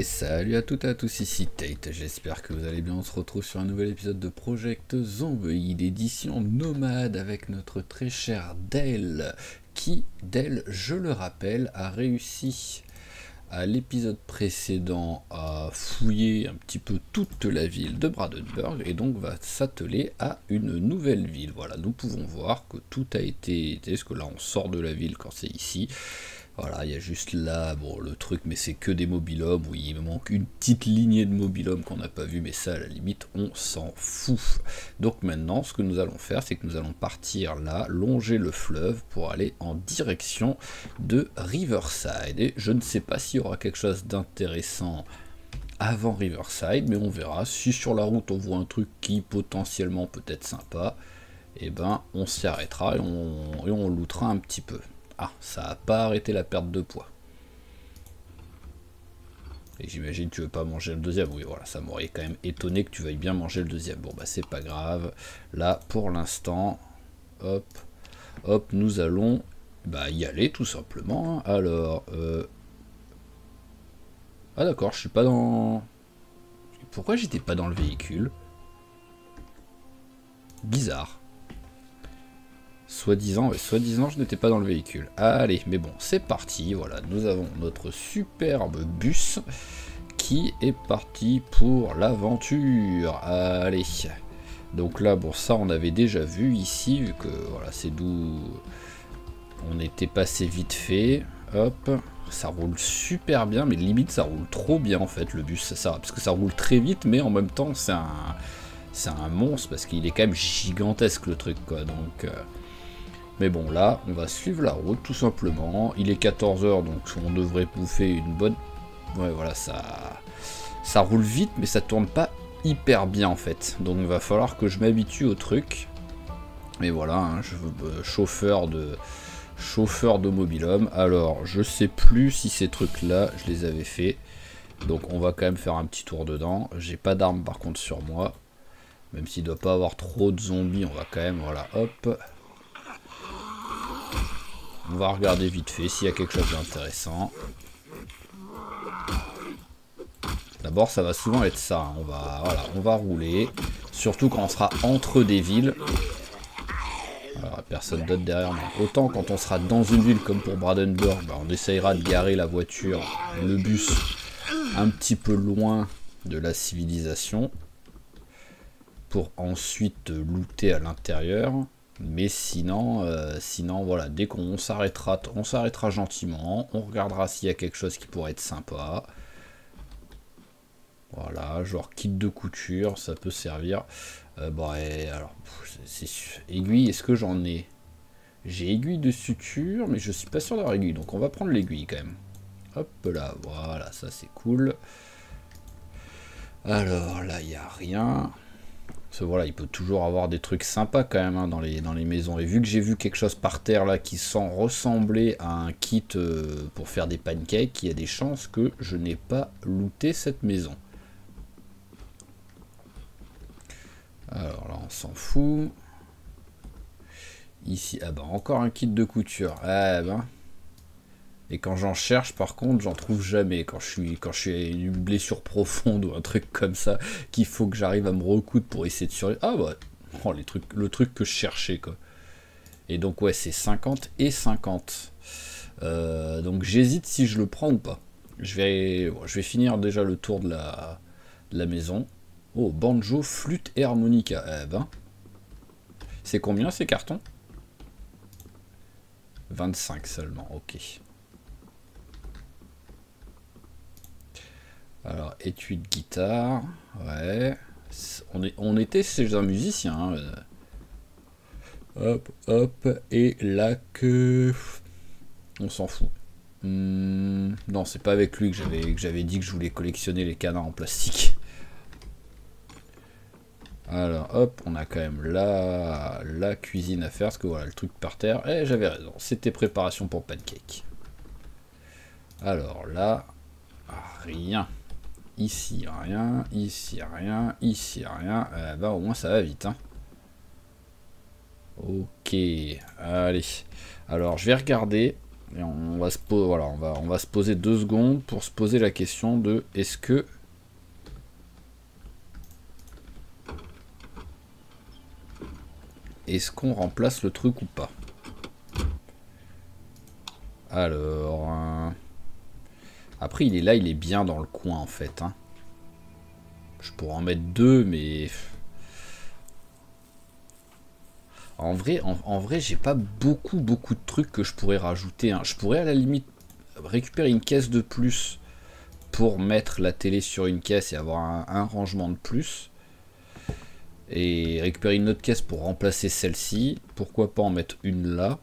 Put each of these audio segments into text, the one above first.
Et salut à toutes et à tous, ici Tate, j'espère que vous allez bien. On se retrouve sur un nouvel épisode de Project Zomboid, édition nomade, avec notre très cher Dale, qui, Dale, je le rappelle, a réussi à l'épisode précédent à fouiller un petit peu toute la ville de Brandenburg, et donc va s'atteler à une nouvelle ville. Voilà, nous pouvons voir que tout a été, parce que là on sort de la ville quand c'est ici. Voilà, il y a juste là, bon, le truc, mais c'est que des mobil-hommes, oui, il me manque une petite lignée de mobil-hommes qu'on n'a pas vu, mais ça, à la limite, on s'en fout. Donc maintenant, ce que nous allons faire, c'est que nous allons partir là, longer le fleuve, pour aller en direction de Riverside. Et je ne sais pas s'il y aura quelque chose d'intéressant avant Riverside, mais on verra. Si sur la route, on voit un truc qui, potentiellement, peut être sympa, et ben, on s'y arrêtera et on lootera un petit peu. Ah, ça n'a pas arrêté la perte de poids. Et j'imagine que tu veux pas manger le deuxième. Oui, voilà, ça m'aurait quand même étonné que tu veuilles bien manger le deuxième. Bon, bah c'est pas grave. Là, pour l'instant, hop, hop, nous allons y aller tout simplement. Alors, ah d'accord, je suis pas dans... Pourquoi j'étais pas dans le véhicule? Bizarre. Soi-disant, ouais, soi-disant, je n'étais pas dans le véhicule. Allez, mais bon, c'est parti. Voilà, nous avons notre superbe bus qui est parti pour l'aventure. Allez. Donc là, bon, ça, on avait déjà vu ici, vu que, voilà, c'est d'où on était passé vite fait. Hop, ça roule super bien, mais limite, ça roule trop bien, en fait, le bus. Ça, parce que ça roule très vite, mais en même temps, c'est un monstre, parce qu'il est quand même gigantesque, le truc, quoi. Donc... Mais bon, là, on va suivre la route, tout simplement. Il est 14 h, donc on devrait bouffer une bonne... Ouais, voilà, ça roule vite, mais ça tourne pas hyper bien, en fait. Donc il va falloir que je m'habitue au truc. Mais voilà, hein, je veux chauffeur de mobil-homme. Alors, je sais plus si ces trucs-là, je les avais fait. Donc on va quand même faire un petit tour dedans. J'ai pas d'armes, par contre, sur moi. Même s'il doit pas avoir trop de zombies, on va quand même... Voilà, hop... On va regarder vite fait s'il y a quelque chose d'intéressant. D'abord, ça va souvent être ça. Hein. On va rouler. Surtout quand on sera entre des villes. Alors, personne d'autre derrière moi. Autant quand on sera dans une ville comme pour Brandenburg, on essayera de garer la voiture, le bus, un petit peu loin de la civilisation. Pour ensuite looter à l'intérieur. Mais sinon, voilà, dès qu'on s'arrêtera gentiment, on regardera s'il y a quelque chose qui pourrait être sympa. Voilà, genre kit de couture, ça peut servir. Alors, aiguille, est-ce que j'en ai? J'ai aiguille de suture, mais je suis pas sûr d'avoir aiguille, donc on va prendre l'aiguille quand même. Hop là, voilà, ça c'est cool. Alors là, il n'y a rien. Parce que voilà, il peut toujours avoir des trucs sympas quand même hein, dans les maisons. Et vu que j'ai vu quelque chose par terre là qui semble ressembler à un kit pour faire des pancakes, il y a des chances que je n'ai pas looté cette maison. Alors là, on s'en fout. Ici, ah bah encore un kit de couture. Ah ben. Et quand j'en cherche, par contre, j'en trouve jamais. Quand je suis à une blessure profonde ou un truc comme ça, qu'il faut que j'arrive à me recoudre pour essayer de survivre. Ah bah, oh, le truc que je cherchais, quoi. Et donc, ouais, c'est 50 et 50. Donc, j'hésite si je le prends ou pas. Je vais finir déjà le tour de la maison. Oh, banjo, flûte et harmonica. Eh ben. C'est combien ces cartons? 25 seulement, ok. Alors, étui de guitare, ouais. On était chez un musicien. Hein. Hop, hop, et là que... On s'en fout. Non, c'est pas avec lui que j'avais dit que je voulais collectionner les canards en plastique. Alors, hop, on a quand même la cuisine à faire, parce que voilà, le truc par terre. Eh, j'avais raison, c'était préparation pour pancake. Alors là, rien. Ici rien, ici rien, ici rien. Au moins ça va vite. Hein. Ok, allez. Alors je vais regarder Et on va voilà, on va se poser 2 secondes pour se poser la question de est-ce qu'on remplace le truc ou pas. Alors... Après, il est là, il est bien dans le coin, en fait. Hein. Je pourrais en mettre 2, mais... En vrai, j'ai pas beaucoup de trucs que je pourrais rajouter. Hein. Je pourrais, à la limite, récupérer une caisse de plus pour mettre la télé sur une caisse et avoir un rangement de plus. Et récupérer une autre caisse pour remplacer celle-ci. Pourquoi pas en mettre une là.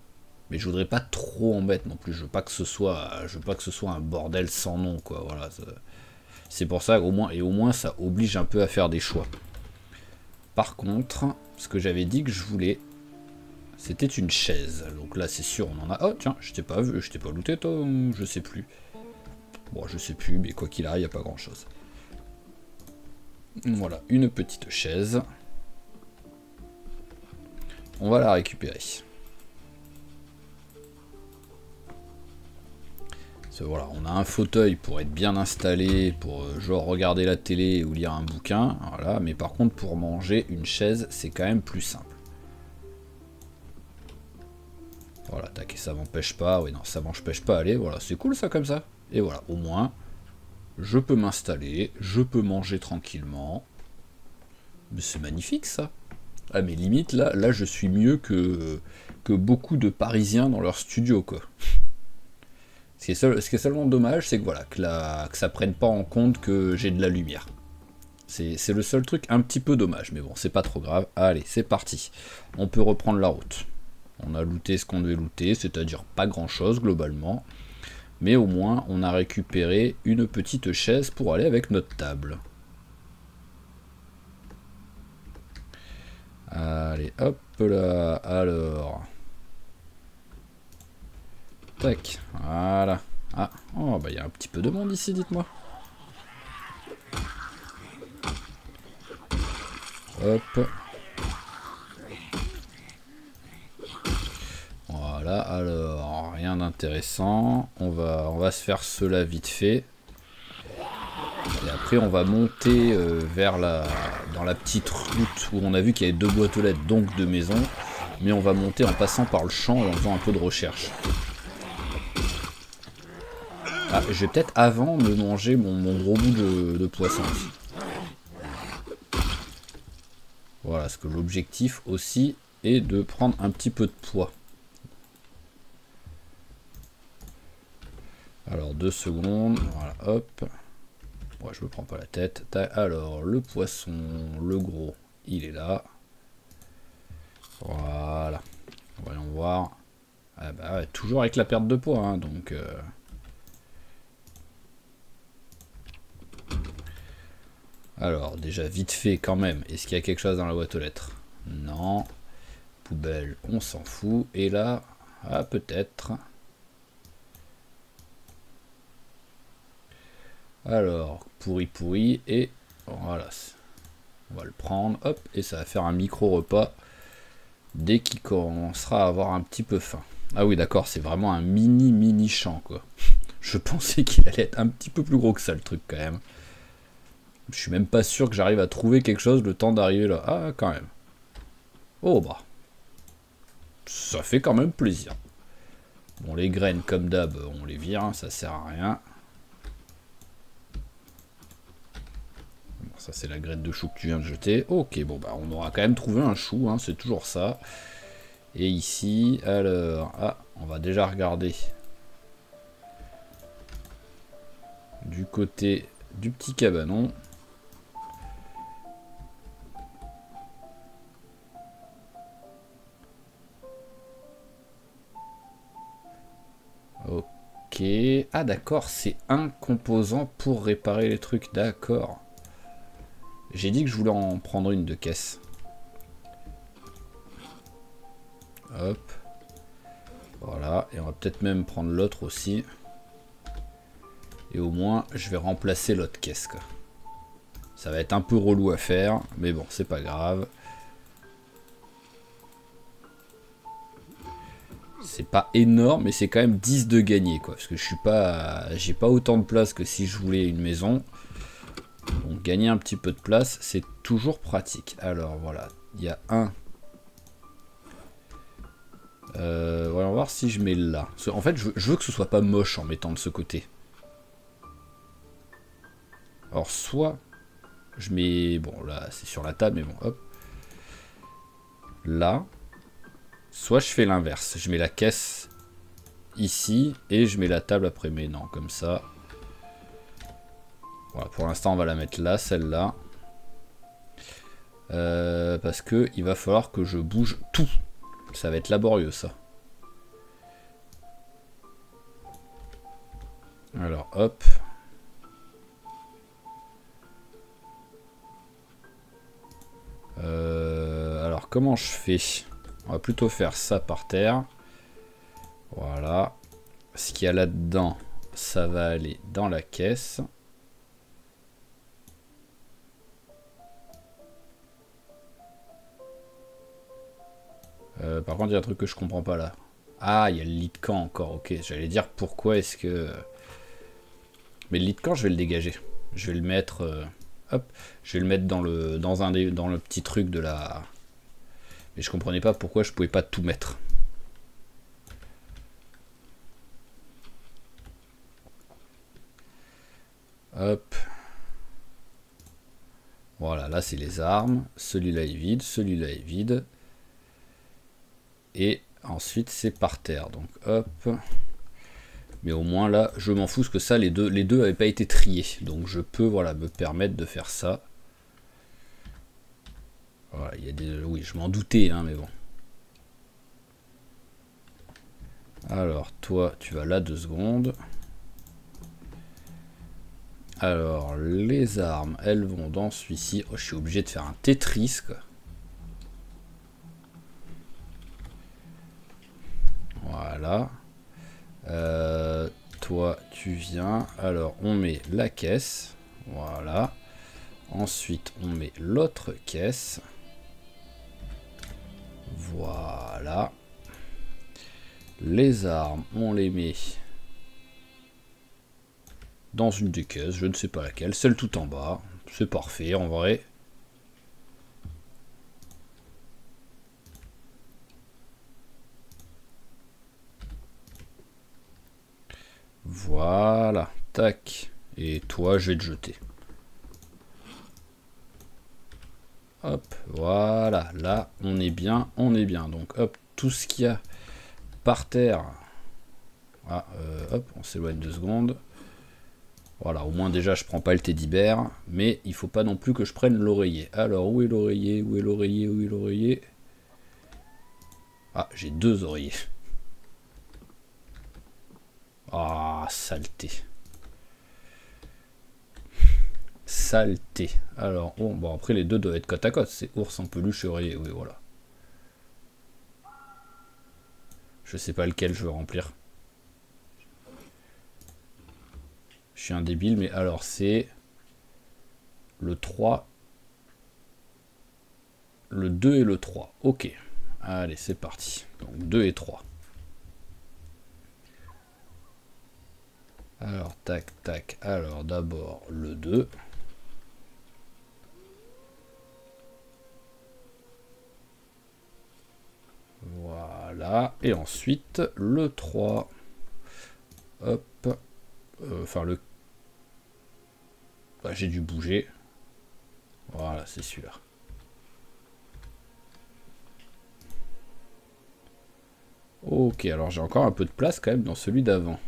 Mais je voudrais pas trop en mettre non plus. Je veux pas que ce soit un bordel sans nom, quoi. Voilà. C'est pour ça qu'au moins ça oblige un peu à faire des choix. Par contre, ce que j'avais dit que je voulais, c'était une chaise. Donc là, c'est sûr, on en a. Oh tiens, je t'ai pas vu, je t'ai pas looté toi, je sais plus. Bon, je sais plus, mais quoi qu'il arrive, il n'y a pas grand chose. Voilà, une petite chaise. On va la récupérer. Voilà, on a un fauteuil pour être bien installé, pour genre regarder la télé ou lire un bouquin, voilà, mais par contre pour manger, une chaise, c'est quand même plus simple. Voilà, tac, et ça m'empêche pas, oui non, ça m'empêche pas, allez, voilà, c'est cool ça comme ça. Et voilà, au moins, je peux m'installer, je peux manger tranquillement. Mais c'est magnifique ça. Ah mais limite, là je suis mieux que beaucoup de Parisiens dans leur studio, quoi. Ce qui est seulement dommage, c'est que voilà, que ça prenne pas en compte que j'ai de la lumière. C'est le seul truc un petit peu dommage, mais bon, c'est pas trop grave. Allez, c'est parti. On peut reprendre la route. On a looté ce qu'on devait looter, c'est-à-dire pas grand-chose globalement. Mais au moins, on a récupéré une petite chaise pour aller avec notre table. Allez, hop là, alors... Tac, voilà. Ah, oh, bah il y a un petit peu de monde ici, dites-moi. Hop. Voilà, alors, rien d'intéressant. On va se faire cela vite fait. Et après, on va monter dans la petite route où on a vu qu'il y avait 2 boîtes aux lettres, donc 2 maisons. Mais on va monter en passant par le champ et en faisant un peu de recherche. Ah, je vais peut-être avant me manger mon gros bout de poisson aussi. Voilà, parce que l'objectif aussi est de prendre un petit peu de poids. Alors 2 secondes, voilà, hop. Ouais, je me prends pas la tête. Alors, le poisson, le gros, il est là. Voilà. Voyons voir. Ah bah ouais, toujours avec la perte de poids, hein, donc... Alors, déjà, vite fait quand même. Est-ce qu'il y a quelque chose dans la boîte aux lettres? Non. Poubelle, on s'en fout. Et là, ah, peut-être. Alors, pourri, et voilà. On va le prendre, hop, et ça va faire un micro-repas dès qu'il commencera à avoir un petit peu faim. Ah oui, d'accord, c'est vraiment un mini champ, quoi. Je pensais qu'il allait être un petit peu plus gros que ça, le truc, quand même. Je suis même pas sûr que j'arrive à trouver quelque chose le temps d'arriver là. Ah, quand même. Oh, bah. Ça fait quand même plaisir. Bon, les graines, comme d'hab, on les vire, hein, ça sert à rien. Bon, ça, c'est la graine de chou que tu viens de jeter. Ok, bon, bah, on aura quand même trouvé un chou, hein, c'est toujours ça. Et ici, alors... Ah, on va déjà regarder. Du côté du petit cabanon. Ok. Ah d'accord, c'est un composant pour réparer les trucs. D'accord. J'ai dit que je voulais en prendre une de caisse. Hop. Voilà. Et on va peut-être même prendre l'autre aussi. Et au moins, je vais remplacer l'autre caisse, quoi. Ça va être un peu relou à faire. Mais bon, c'est pas grave. C'est pas énorme, mais c'est quand même 10 de gagné, quoi. Parce que je suis pas, j'ai pas autant de place que si je voulais une maison. Donc gagner un petit peu de place, c'est toujours pratique. Alors voilà, il y a un. On va voir si je mets là. En fait, je veux que ce soit pas moche en mettant de ce côté. Alors soit je mets, bon là c'est sur la table, mais bon, hop. Là. Soit je fais l'inverse, je mets la caisse ici et je mets la table après, mais non, comme ça. Voilà, pour l'instant on va la mettre là, celle-là. Parce que il va falloir que je bouge tout. Ça va être laborieux ça. Alors hop. Alors comment je fais ? On va plutôt faire ça par terre. Voilà. Ce qu'il y a là-dedans, ça va aller dans la caisse. Par contre, il y a un truc que je comprends pas là. Ah, il y a le lit de camp encore. Ok, j'allais dire pourquoi est-ce que... Mais le lit de camp, je vais le dégager. Je vais le mettre... hop. Je vais le mettre dans le petit truc de la... Mais je comprenais pas pourquoi je pouvais pas tout mettre. Hop. Voilà, là c'est les armes. Celui-là est vide, celui-là est vide. Et ensuite c'est par terre. Donc hop. Mais au moins là, je m'en fous parce que ça, les deux n'avaient pas été triés. Donc je peux voilà, me permettre de faire ça. Voilà, il y a des... Oui, je m'en doutais, hein, mais bon. Alors, toi, tu vas là 2 secondes. Alors, les armes, elles vont dans celui-ci. Oh, je suis obligé de faire un Tetris, quoi. Voilà. Toi, tu viens. Alors, on met la caisse. Voilà. Ensuite, on met l'autre caisse. Voilà. Les armes, on les met dans une des caisses, je ne sais pas laquelle, celle tout en bas. C'est parfait en vrai. Voilà, tac. Et toi, je vais te jeter. Hop, voilà, là, on est bien, on est bien. Donc, hop, tout ce qu'il y a par terre. Ah, hop, on s'éloigne 2 secondes. Voilà, au moins déjà, je prends pas le teddy bear. Mais il faut pas non plus que je prenne l'oreiller. Alors, où est l'oreiller? Où est l'oreiller? Où est l'oreiller? Ah, j'ai 2 oreillers. Ah, saleté. Saleté. Alors, bon, après, les deux doivent être côte à côte. C'est ours en peluche et oreiller. Oui, voilà. Je sais pas lequel je veux remplir. Je suis un débile, mais alors, c'est le 3. Le 2 et le 3. Ok. Allez, c'est parti. Donc, 2 et 3. Alors, tac, tac. Alors, d'abord, le 2. Voilà. Et ensuite, le 3. Hop. Enfin, le... Bah, j'ai dû bouger. Voilà, c'est celui-là. Ok, alors j'ai encore un peu de place quand même dans celui d'avant.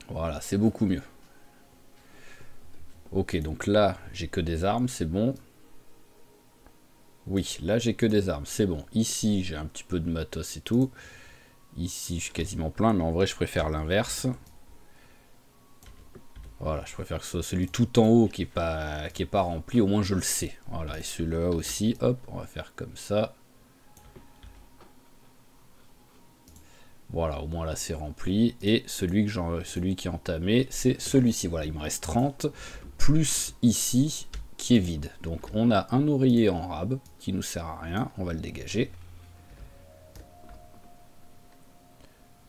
Voilà, c'est beaucoup mieux. Ok, donc là, j'ai que des armes, c'est bon. Oui, là, j'ai que des armes, c'est bon. Ici, j'ai un petit peu de matos et tout. Ici, je suis quasiment plein, mais en vrai, je préfère l'inverse. Voilà, je préfère que ce soit celui tout en haut qui est pas rempli, au moins je le sais. Voilà, et celui-là aussi, hop, on va faire comme ça. Voilà, au moins là c'est rempli. Et celui qui est entamé, c'est celui-ci. Voilà, il me reste 30. Plus ici, qui est vide. Donc on a un oreiller en rab, qui nous sert à rien. On va le dégager.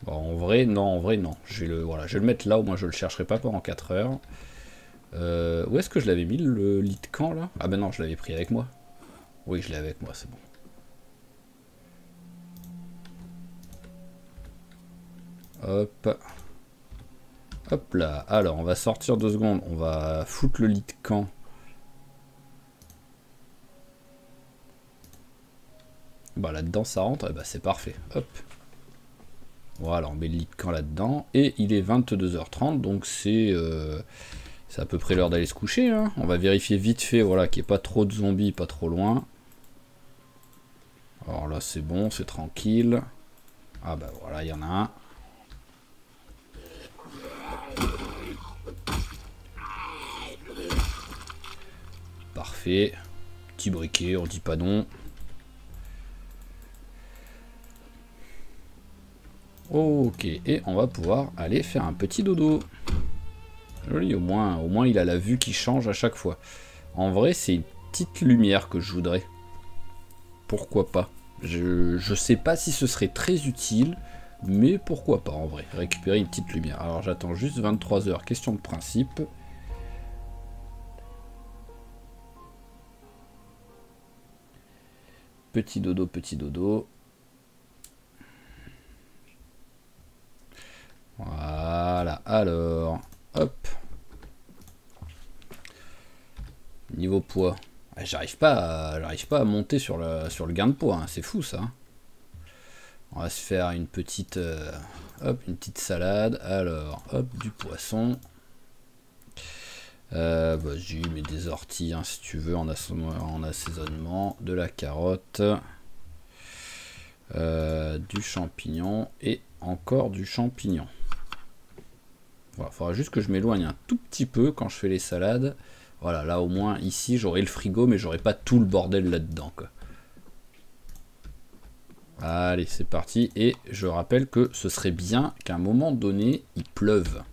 Bon, en vrai, non. Je vais le mettre là, au moins je le chercherai pas pendant 4 heures. Où est-ce que je l'avais mis, le lit de camp, là? Ah ben non, je l'avais pris avec moi. Oui, je l'ai avec moi, c'est bon. Hop. Hop là. Alors, on va sortir 2 secondes. On va foutre le lit de camp. Bah là-dedans, ça rentre. Et bah c'est parfait. Hop. Voilà, on met le lit de camp là-dedans. Et il est 22h30, donc c'est à peu près l'heure d'aller se coucher. Hein. On va vérifier vite fait, voilà, qu'il n'y ait pas trop de zombies, pas trop loin. Alors là, c'est bon, c'est tranquille. Ah bah voilà, il y en a un. Parfait. Petit briquet, on dit pas non. Ok, et on va pouvoir aller faire un petit dodo. Joli, au moins il a la vue qui change à chaque fois. En vrai, c'est une petite lumière que je voudrais. Pourquoi pas? Je sais pas si ce serait très utile, mais pourquoi pas en vrai. Récupérer une petite lumière. Alors j'attends juste 23 heures, question de principe. Petit dodo, petit dodo. Voilà, alors, hop. Niveau poids. J'arrive pas à monter sur le gain de poids, hein. C'est fou ça. On va se faire une petite, hop, une petite salade. Alors, hop, du poisson. Vas-y, mets des orties hein, si tu veux en assaisonnement, de la carotte, du champignon et encore du champignon. Voilà, faudra juste que je m'éloigne un tout petit peu quand je fais les salades. Voilà, là au moins ici j'aurai le frigo, mais j'aurai pas tout le bordel là-dedans. Allez, c'est parti. Et je rappelle que ce serait bien qu'à un moment donné, il pleuve.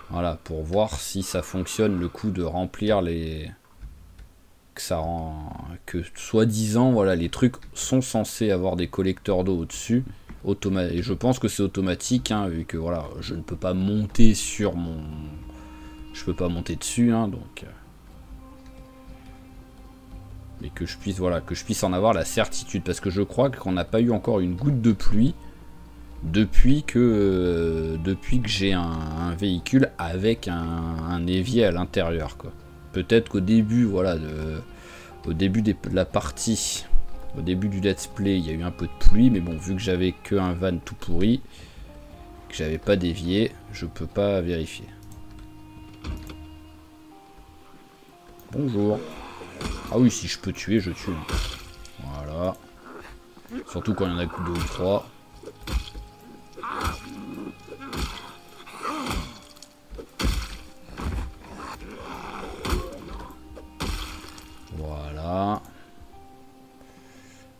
Voilà, pour voir si ça fonctionne le coup de remplir les... Que soi-disant, voilà, les trucs sont censés avoir des collecteurs d'eau au-dessus. Et je pense que c'est automatique, hein, vu que voilà, je ne peux pas monter sur mon... Je peux pas monter dessus, hein, donc... Mais que je puisse, voilà, que je puisse en avoir la certitude. Parce que je crois qu'on n'a pas eu encore une goutte de pluie depuis que j'ai un véhicule avec un évier à l'intérieur, quoi. Peut-être qu'au début, voilà, au début de la partie, au début du let's play, il y a eu un peu de pluie, mais bon, vu que j'avais que un van tout pourri, que j'avais pas d'évier, je peux pas vérifier. Bonjour. Ah oui, si je peux tuer, je tue. Voilà. Surtout quand il y en a que 2 ou 3. Voilà.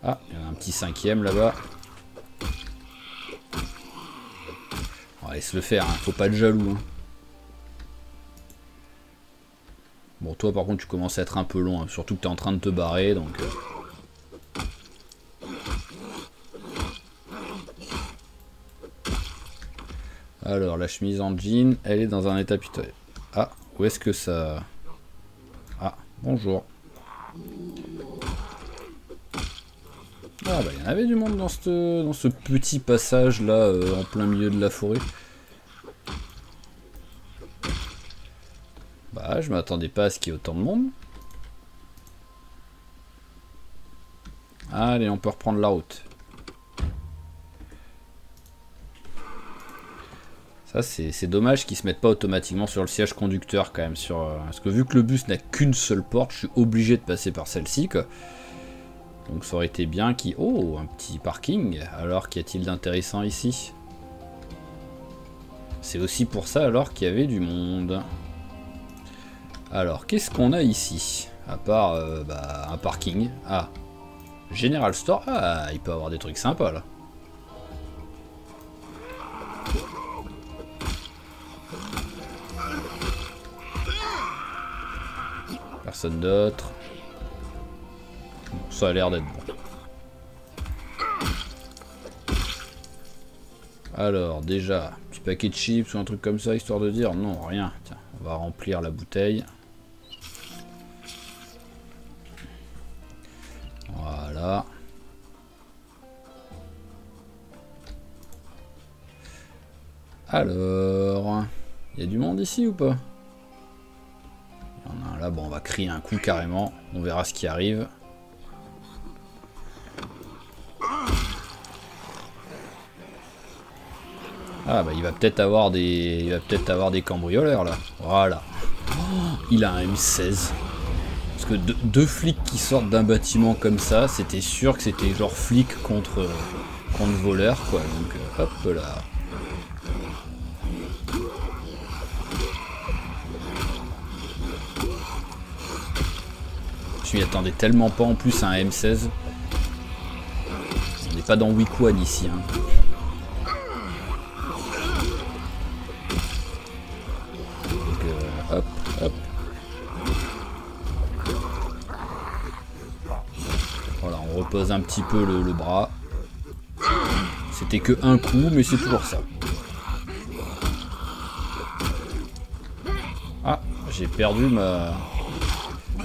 Ah, il y en a un petit 5e là-bas. On va se le faire, hein. Faut pas être jaloux. Hein. Bon, toi par contre tu commences à être un peu long, hein. Surtout que tu es en train de te barrer, donc... Alors, la chemise en jean, elle est dans un état pitoyable. Ah, où est-ce que ça... Ah, bonjour. Ah bah il y en avait du monde dans ce petit passage là, en plein milieu de la forêt. Bah je m'attendais pas à ce qu'il y ait autant de monde. Allez, on peut reprendre la route. Ça c'est dommage qu'ils se mettent pas automatiquement sur le siège conducteur quand même. Parce que vu que le bus n'a qu'une seule porte, je suis obligé de passer par celle-ci, quoi. Donc ça aurait été bien qu'il... Oh, un petit parking. Alors qu'y a-t-il d'intéressant ici? C'est aussi pour ça alors qu'il y avait du monde. Alors, qu'est-ce qu'on a ici? À part un parking. Ah, General Store. Ah, il peut avoir des trucs sympas là. Personne d'autre. Bon, ça a l'air d'être bon. Alors, déjà, petit paquet de chips ou un truc comme ça, histoire de dire non, rien. Tiens, on va remplir la bouteille. Voilà. Alors, il y a du monde ici ou pas? Il y en a un là, bon, on va crier un coup carrément. On verra ce qui arrive. Ah bah il va peut-être avoir des cambrioleurs là. Voilà. Oh, il a un M16. Parce que deux flics qui sortent d'un bâtiment comme ça, c'était sûr que c'était genre flic contre voleur quoi. Donc hop là. Je m'y attendais tellement pas en plus à un M16. On n'est pas dans Week One ici. Hein. Hop, hop. Voilà, on repose un petit peu le bras. C'était que un coup, mais c'est toujours ça. Ah, j'ai perdu ma...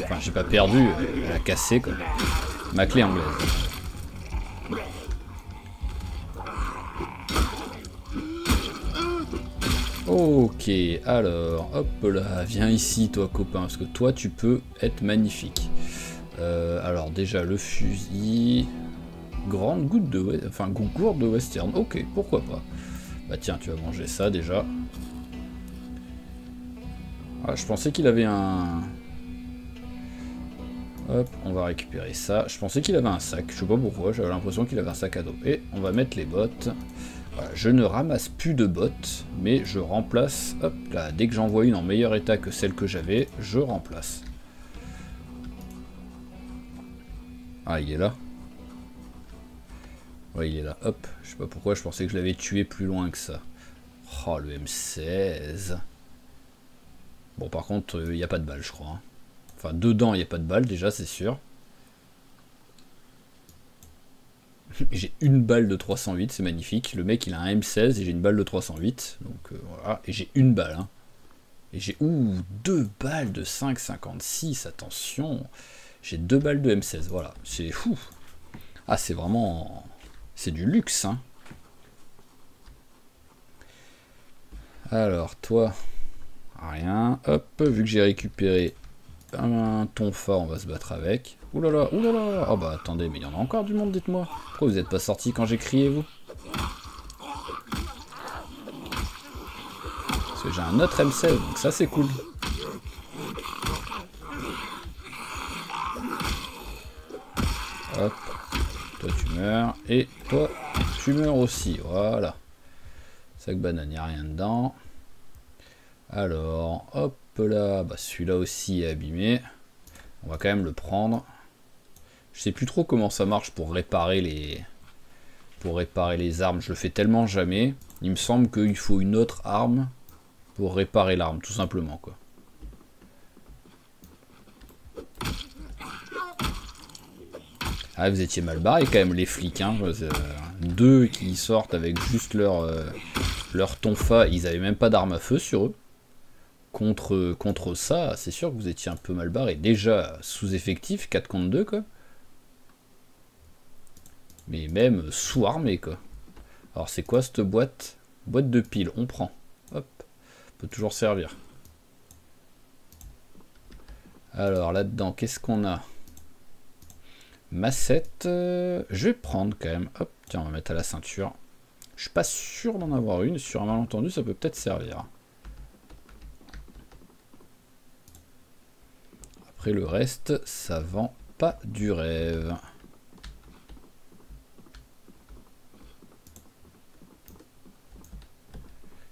Enfin, j'ai pas perdu, elle a cassé quoi. Ma clé anglaise. Ok, alors, hop là, viens ici toi copain, parce que toi tu peux être magnifique. Alors déjà le fusil, grande goutte de, enfin gourde de western, ok, pourquoi pas. Bah tiens, tu vas manger ça déjà. Ah, je pensais qu'il avait un... Hop, on va récupérer ça. Je pensais qu'il avait un sac, je sais pas pourquoi, j'avais l'impression qu'il avait un sac à dos. Et on va mettre les bottes. Voilà, je ne ramasse plus de bottes, mais je remplace, hop là, dès que j'en vois une en meilleur état que celle que j'avais, je remplace. Ah, il est là. Ouais, il est là, hop. Je sais pas pourquoi, je pensais que je l'avais tué plus loin que ça. Oh, le M16. Bon, par contre, il n'y a pas de balle, je crois. Hein. Enfin, dedans, il n'y a pas de balle, déjà, c'est sûr. J'ai une balle de 308, c'est magnifique. Le mec, il a un M16 et j'ai une balle de 308. Donc, voilà. Et j'ai une balle, hein. Et j'ai... Ouh, deux balles de 5,56, attention. J'ai deux balles de M16, voilà. C'est fou. Ah, c'est vraiment... C'est du luxe, hein. Alors, toi... Rien. Hop, vu que j'ai récupéré un tonfa, on va se battre avec. Oulala, oulala. Oh bah attendez, mais il y en a encore du monde, dites-moi. Pourquoi vous n'êtes pas sortis quand j'ai crié, vous? Parce que j'ai un autre M16, donc ça c'est cool. Hop. Toi tu meurs. Et toi tu meurs aussi. Voilà. Sac banane, il n'y a rien dedans. Alors, hop là. Bah celui-là aussi est abîmé. On va quand même le prendre. Je sais plus trop comment ça marche pour réparer les... armes. Je le fais tellement jamais. Il me semble qu'il faut une autre arme pour réparer l'arme, tout simplement, quoi. Ah, vous étiez mal barrés quand même, les flics, hein. Deux qui sortent avec juste leur tonfa, ils avaient même pas d'arme à feu sur eux. Contre ça, c'est sûr que vous étiez un peu mal barrés. Déjà, sous-effectif, 4 contre 2, quoi. Mais même sous-armé, quoi. Alors, c'est quoi cette boîte? Boîte de piles, on prend. Hop, peut toujours servir. Alors, là-dedans, qu'est-ce qu'on a? Massette, je vais prendre quand même. Hop, tiens, on va mettre à la ceinture. Je suis pas sûr d'en avoir une. Sur un malentendu, ça peut peut-être servir. Après le reste, ça vend pas du rêve.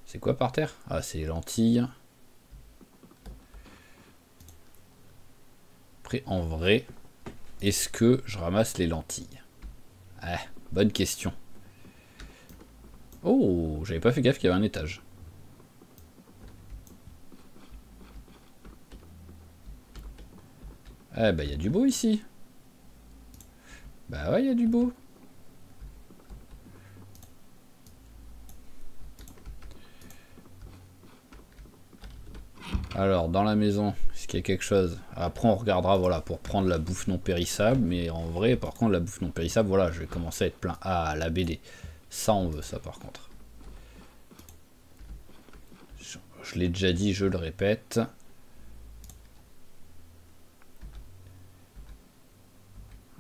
C'est quoi par terre? Ah, c'est les lentilles. Après, en vrai, est-ce que je ramasse les lentilles? Ah, bonne question. Oh, j'avais pas fait gaffe qu'il y avait un étage. Ah bah il y a du beau ici. Bah ouais, il y a du beau. Alors, dans la maison, est-ce qu'il y a quelque chose? Après, on regardera, voilà, pour prendre la bouffe non périssable. Mais en vrai, par contre, la bouffe non périssable, voilà, je vais commencer à être plein. Ah, la BD. Ça, on veut ça, par contre. Je l'ai déjà dit, je le répète.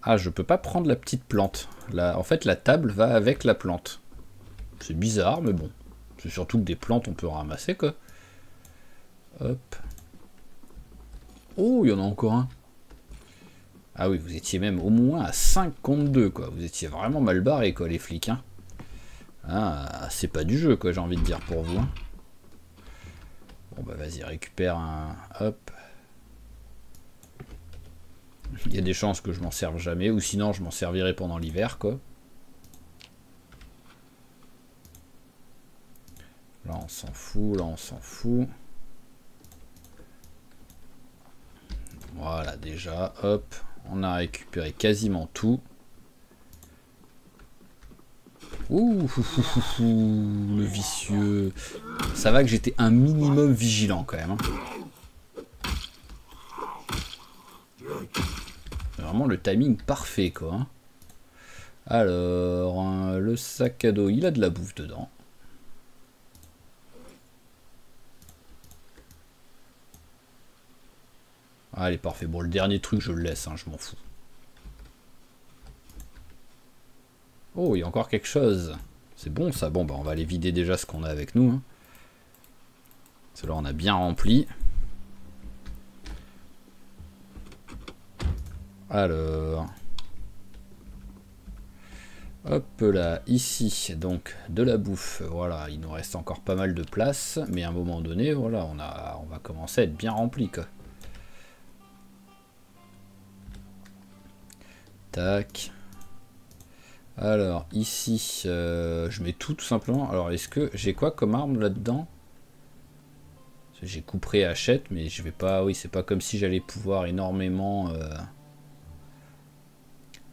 Ah, je peux pas prendre la petite plante. En fait, la table va avec la plante. C'est bizarre, mais bon. C'est surtout que des plantes, on peut ramasser, quoi. Hop. Oh, il y en a encore un. Ah oui, vous étiez même au moins à 52, quoi. Vous étiez vraiment mal barrés, quoi, les flics, hein. Ah, c'est pas du jeu, quoi, j'ai envie de dire pour vous. Hein. Bon, bah vas-y, récupère un... Hop. Il y a des chances que je m'en serve jamais, ou sinon je m'en servirai pendant l'hiver, quoi. Là, on s'en fout, là, on s'en fout. Voilà, déjà, hop. On a récupéré quasiment tout. Ouh, le vicieux. Ça va que j'étais un minimum vigilant quand même. Hein. Vraiment le timing parfait quoi. Hein. Alors, le sac à dos, il a de la bouffe dedans. Allez, parfait. Bon, le dernier truc, je le laisse, hein, je m'en fous. Oh, il y a encore quelque chose. C'est bon ça. Bon, bah on va aller vider déjà ce qu'on a avec nous. Hein. Parce que là, on a bien rempli. Alors... Hop là, ici, donc de la bouffe. Voilà, il nous reste encore pas mal de place. Mais à un moment donné, voilà, on va commencer à être bien rempli, quoi. Tac. Alors, ici, je mets tout simplement. Alors, est-ce que j'ai quoi comme arme là-dedans? J'ai coupé hachette, mais je vais pas... Oui, c'est pas comme si j'allais pouvoir énormément...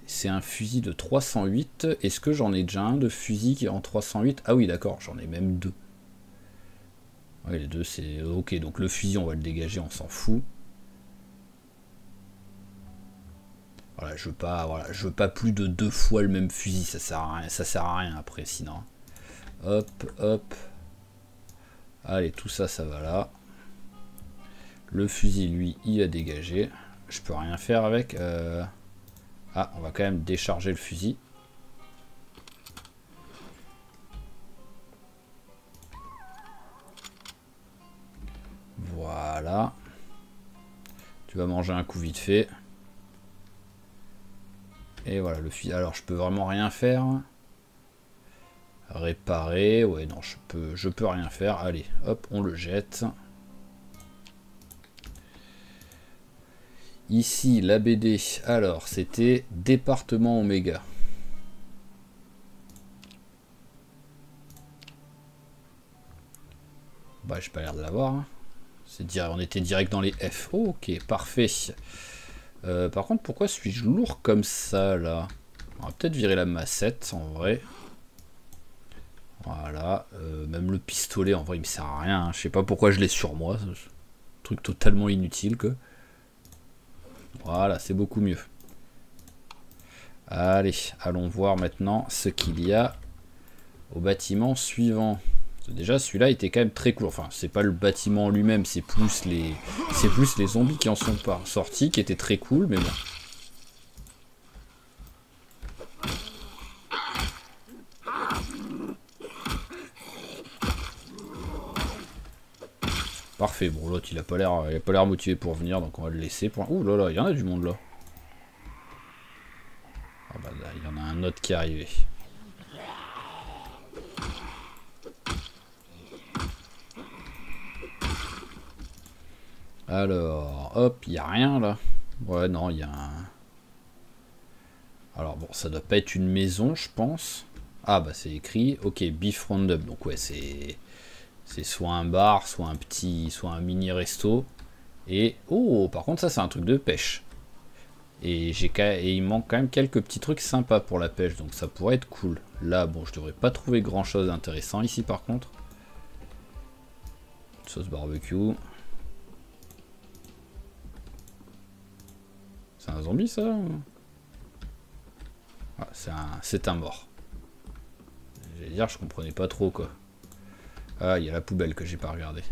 C'est un fusil de 308. Est-ce que j'en ai déjà un de fusil qui est en 308? Ah oui, d'accord, j'en ai même deux. Oui, les deux, c'est... Ok, donc le fusil, on va le dégager, on s'en fout. Voilà, je veux pas plus de 2 fois le même fusil, ça sert à rien après sinon. Hop, hop. Allez, tout ça, ça va là. Le fusil, lui, il a dégagé. Je peux rien faire avec. Ah, on va quand même décharger le fusil. Voilà. Tu vas manger un coup vite fait. Et voilà, le fusil. Alors, je peux vraiment rien faire. Réparer. Ouais, non, je peux rien faire. Allez, hop, on le jette. Ici, la BD. Alors, c'était Département Oméga. Bah, j'ai pas l'air de l'avoir. Hein. On était direct dans les F. Oh, ok, parfait. Par contre, pourquoi suis-je lourd comme ça, là? On va peut-être virer la massette, en vrai. Voilà. Même le pistolet, en vrai, il me sert à rien. Hein. Je sais pas pourquoi je l'ai sur moi. Truc totalement inutile, quoi. Voilà, c'est beaucoup mieux. Allez, allons voir maintenant ce qu'il y a au bâtiment suivant. Déjà, celui-là était quand même très cool. Enfin, c'est pas le bâtiment en lui-même, c'est plus les zombies qui en sont pas sortis, qui étaient très cool, mais bon. Parfait. Bon, l'autre, il a pas l'air motivé pour venir, donc on va le laisser. Ouh là là, il y en a du monde là. Ah bah là, il y en a un autre qui est arrivé. Alors, hop, il n'y a rien là. Ouais, non, il y a un... Alors bon, ça doit pas être une maison, je pense. Ah bah c'est écrit, ok, Beef Roundup. Donc ouais, c'est soit un bar, soit un mini resto. Et, oh, par contre ça c'est un truc de pêche. Et il manque quand même quelques petits trucs sympas pour la pêche, donc ça pourrait être cool. Là, bon, je devrais pas trouver grand chose d'intéressant ici par contre. Sauce barbecue. C'est un zombie ça? Ah, c'est un mort. J'allais dire, je comprenais pas trop quoi. Ah, il y a la poubelle que j'ai pas regardé.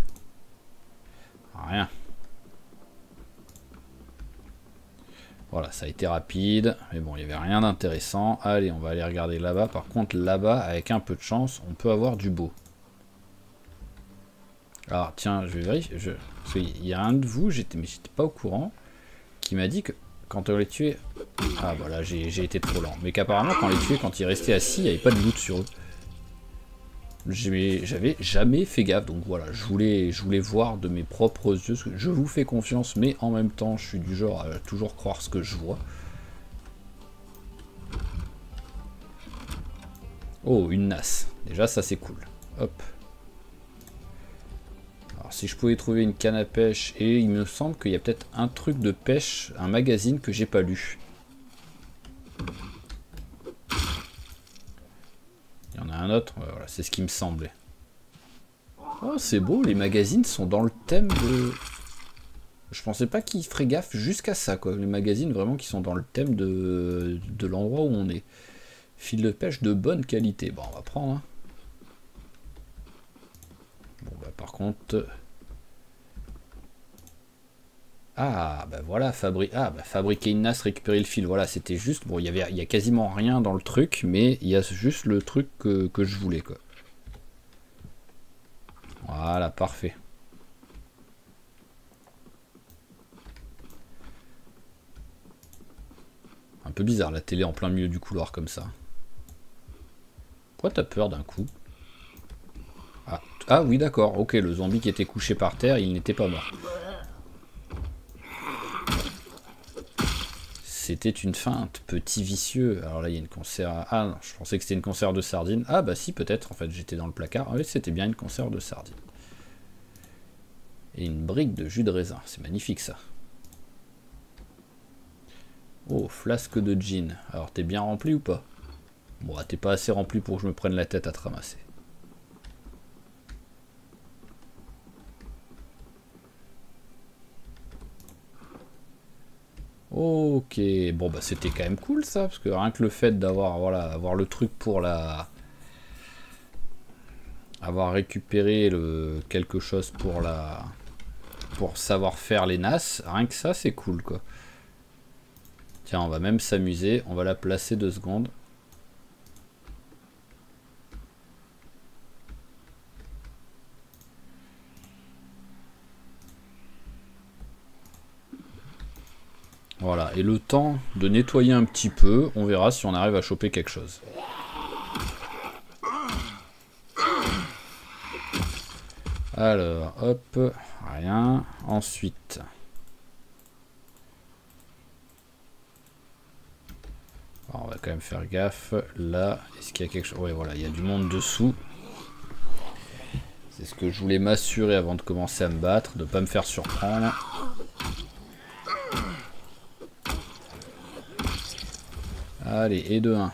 Rien. Voilà, ça a été rapide, mais bon, il n'y avait rien d'intéressant. Allez, on va aller regarder là-bas. Par contre, là-bas, avec un peu de chance, on peut avoir du beau. Alors, tiens, je vais vérifier. Parce qu'il y a un de vous, mais j'étais pas au courant, qui m'a dit que quand on les tuait... Ah, voilà, j'ai été trop lent. Mais qu'apparemment, quand on les tuait, quand ils restaient assis, il n'y avait pas de loot sur eux. J'avais jamais fait gaffe, donc voilà, je voulais voir de mes propres yeux. Je vous fais confiance, mais en même temps, je suis du genre à toujours croire ce que je vois. Oh, une nasse. Déjà, ça c'est cool. Hop. Alors, si je pouvais trouver une canne à pêche, et il me semble qu'il y a peut-être un truc de pêche, un magazine que j'ai pas lu. Il y en a un autre, ouais, voilà, c'est ce qui me semblait. Oh, c'est beau, les magazines sont dans le thème de... Je pensais pas qu'ils feraient gaffe jusqu'à ça, quoi. Les magazines, vraiment, qui sont dans le thème de l'endroit où on est. Fil de pêche de bonne qualité. Bon, on va prendre. Hein. Bon, bah, par contre... Ah, bah voilà, fabriquer une nasse, récupérer le fil. Voilà, c'était juste... Bon, il y a quasiment rien dans le truc, mais il y a juste le truc que je voulais, quoi. Voilà, parfait. Un peu bizarre la télé en plein milieu du couloir comme ça. Pourquoi t'as peur d'un coup? Ah oui d'accord, ok, le zombie qui était couché par terre, il n'était pas mort. C'était une feinte, petit vicieux. Alors là il y a une conserve... Ah non, je pensais que c'était une conserve de sardines. Ah bah si peut-être, en fait j'étais dans le placard. Ah oui c'était bien une conserve de sardines. Et une brique de jus de raisin, c'est magnifique ça. Oh, flasque de gin. Alors t'es bien rempli ou pas? Bon, t'es pas assez rempli pour que je me prenne la tête à te ramasser. Ok, bon bah c'était quand même cool ça, parce que rien que le fait d'avoir avoir le truc pour la... Avoir récupéré quelque chose pour la... Pour savoir faire les nasses, rien que ça c'est cool quoi. Tiens, on va même s'amuser, on va la placer 2 secondes. Voilà, et le temps de nettoyer un petit peu, on verra si on arrive à choper quelque chose. Alors, hop, rien. Ensuite... Alors, on va quand même faire gaffe. Là, est-ce qu'il y a quelque chose? Ouais, voilà, il y a du monde dessous. C'est ce que je voulais m'assurer avant de commencer à me battre, de ne pas me faire surprendre. Allez, et de 1.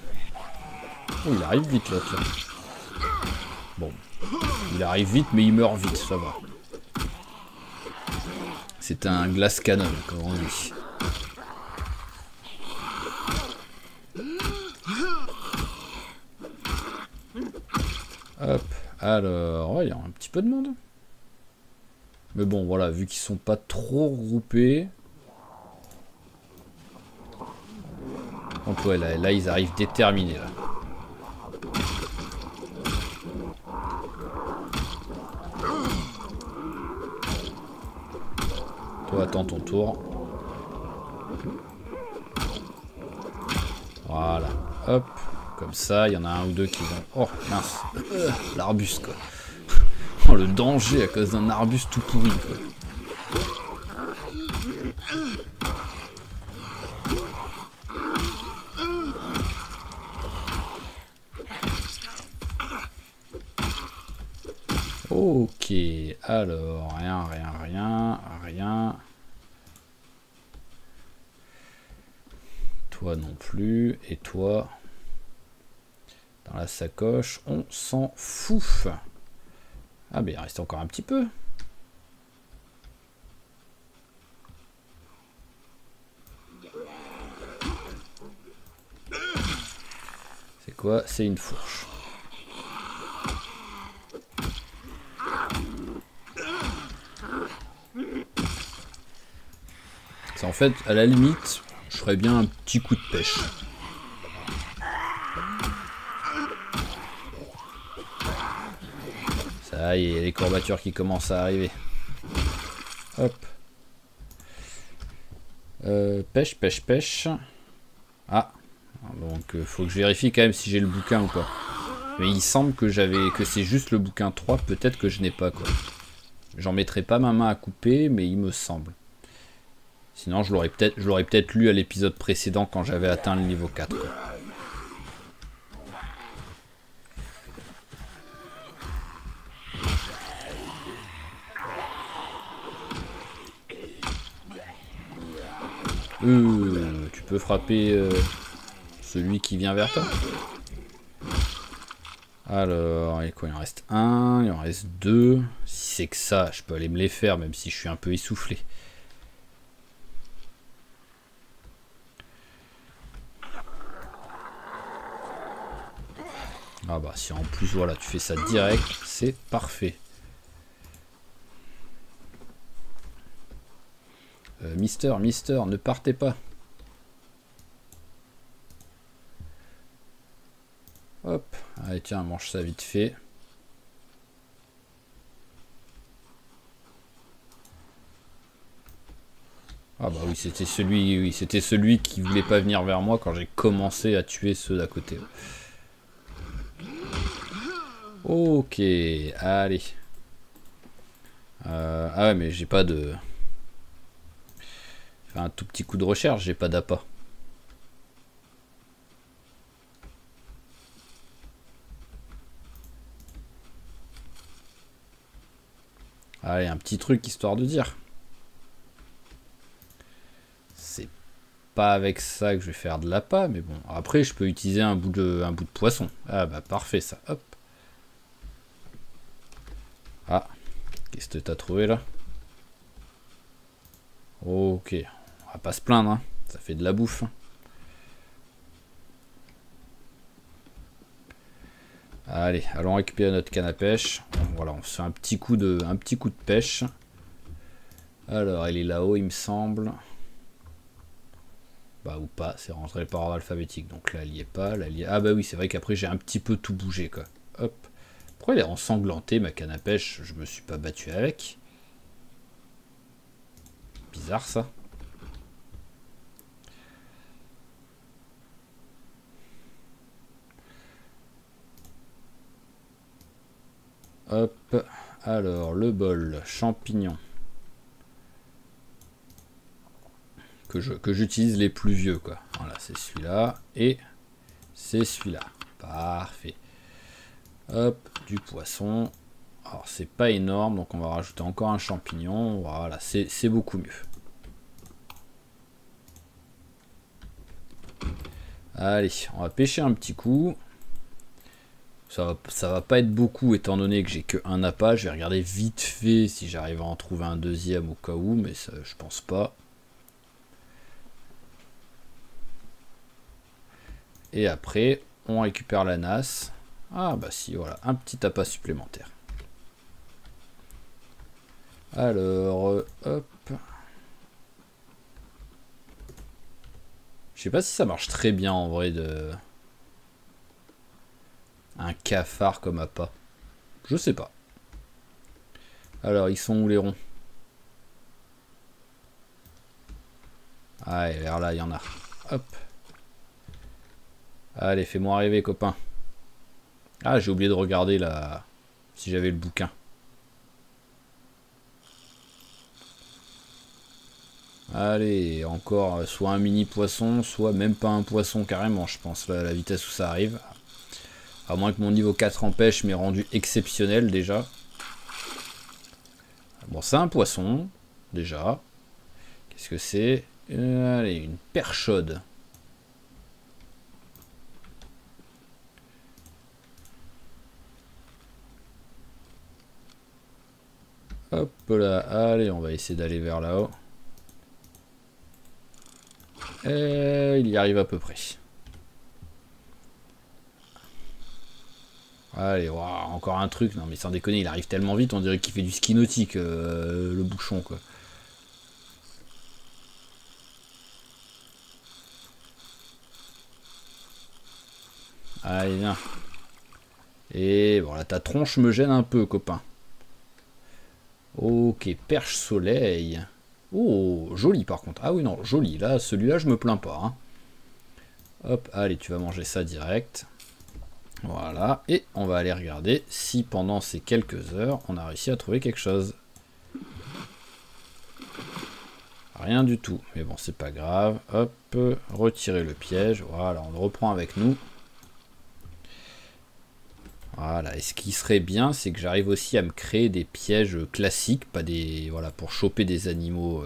Oh, il arrive vite l'autre là. Bon, il arrive vite, mais il meurt vite, ça va. C'est un glace cannon, comme on dit. Hop, alors, ouais, il y a un petit peu de monde. Mais bon, voilà, vu qu'ils sont pas trop regroupés. Donc ouais, là ils arrivent déterminés là. Toi, attends ton tour. Voilà, hop. Comme ça, il y en a un ou deux qui vont... Oh, mince. L'arbuste, quoi. Oh, le danger à cause d'un arbuste tout pourri, quoi. Ok, alors, rien. Toi non plus, et toi... Dans la sacoche, on s'en fout. Ah ben il reste encore un petit peu. quoi? C'est une fourche. C'est en fait, à la limite, je ferais bien un petit coup de pêche. Ça y est, il y a les courbatures qui commencent à arriver. Hop. Pêche, pêche, pêche. Ah. Donc faut que je vérifie quand même si j'ai le bouquin ou pas. Mais il semble que c'est juste le bouquin 3, peut-être que je n'ai pas quoi. J'en mettrai pas ma main à couper, mais il me semble. Sinon je l'aurais peut-être lu à l'épisode précédent quand j'avais atteint le niveau 4 quoi. Tu peux frapper celui qui vient vers toi. Alors, et quoi, il en reste un, il en reste deux. Si c'est que ça, je peux aller me les faire, même si je suis un peu essoufflé. Ah bah si en plus voilà, tu fais ça direct, c'est parfait. Mister, ne partez pas. Hop, allez tiens, mange ça vite fait. Ah bah oui, c'était celui qui voulait pas venir vers moi quand j'ai commencé à tuer ceux d'à côté. Ok, allez. Ah ouais, mais j'ai pas de... Faire un tout petit coup de recherche, j'ai pas d'appât. Allez, un petit truc histoire de dire. C'est pas avec ça que je vais faire de l'appât, mais bon. Après, je peux utiliser un bout de poisson. Ah bah parfait ça, hop. Ah, qu'est-ce que t'as trouvé là? Ok, on va pas se plaindre, hein. Ça fait de la bouffe. Allez, allons récupérer notre canne à pêche. Voilà, on se fait un petit coup de pêche. Alors, elle est là-haut, il me semble. Bah, ou pas, c'est rentré par ordre alphabétique. Donc là, elle y est pas. Là, elle y est... Ah bah oui, c'est vrai qu'après, j'ai un petit peu tout bougé, quoi. Hop. Pourquoi elle est ensanglantée, ma canne à pêche? Je me suis pas battu avec. Bizarre, ça. Hop, alors le bol, champignon. Que j'utilise les plus vieux quoi. Voilà, c'est celui-là et c'est celui-là. Parfait. Hop, du poisson. Alors c'est pas énorme, donc on va rajouter encore un champignon. Voilà, c'est beaucoup mieux. Allez, on va pêcher un petit coup. Ça va pas être beaucoup étant donné que j'ai que un appât. Je vais regarder vite fait si j'arrive à en trouver un deuxième au cas où, mais ça, je pense pas. Et après, on récupère la nasse. Ah bah si, voilà, un petit appât supplémentaire. Alors, hop. Je sais pas si ça marche très bien en vrai de... Un cafard comme appât. Je sais pas. Alors, ils sont où les ronds? Ah, et vers là, il y en a. Hop. Allez, fais-moi arriver, copain. Ah, j'ai oublié de regarder là si j'avais le bouquin. Allez, encore soit un mini poisson, soit même pas un poisson carrément, je pense, là, la vitesse où ça arrive. À moins que mon niveau 4 en pêche m'ait rendu exceptionnel déjà. Bon, c'est un poisson, déjà. Qu'est-ce que c'est? Allez, une perchaude. Hop là, allez, on va essayer d'aller vers là-haut. Et il y arrive à peu près. Allez, wow, encore un truc. Non mais sans déconner, il arrive tellement vite, on dirait qu'il fait du ski nautique, le bouchon quoi. Allez, viens. Et bon, là, ta tronche me gêne un peu, copain. Ok, perche soleil. Oh, joli par contre. Ah oui, non, joli. Là, celui-là, je me plains pas. Hein. Hop, allez, tu vas manger ça direct. Voilà. Et on va aller regarder si pendant ces quelques heures, on a réussi à trouver quelque chose. Rien du tout. Mais bon, c'est pas grave. Hop, retirer le piège. Voilà, on le reprend avec nous. Voilà, et ce qui serait bien, c'est que j'arrive aussi à me créer des pièges classiques, pas des, voilà, pour choper des animaux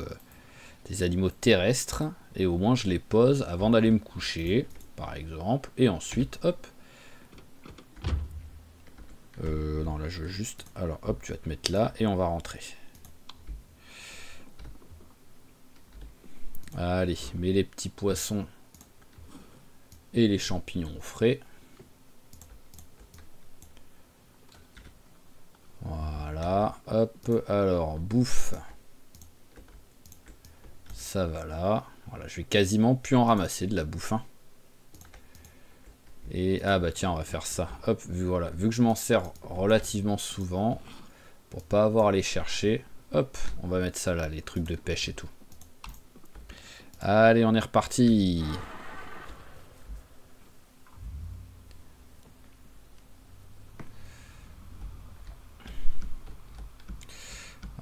terrestres, et au moins je les pose avant d'aller me coucher, par exemple, et ensuite, hop. Non, là je veux juste, alors hop, tu vas te mettre là, et on va rentrer. Allez, mets les petits poissons et les champignons au frais. Voilà, hop, alors, bouffe. Ça va là. Voilà, je vais quasiment plus en ramasser de la bouffe. Hein. Et, ah bah tiens, on va faire ça. Hop, voilà, vu que je m'en sers relativement souvent, pour pas avoir à les chercher, hop, on va mettre ça là, les trucs de pêche et tout. Allez, on est reparti.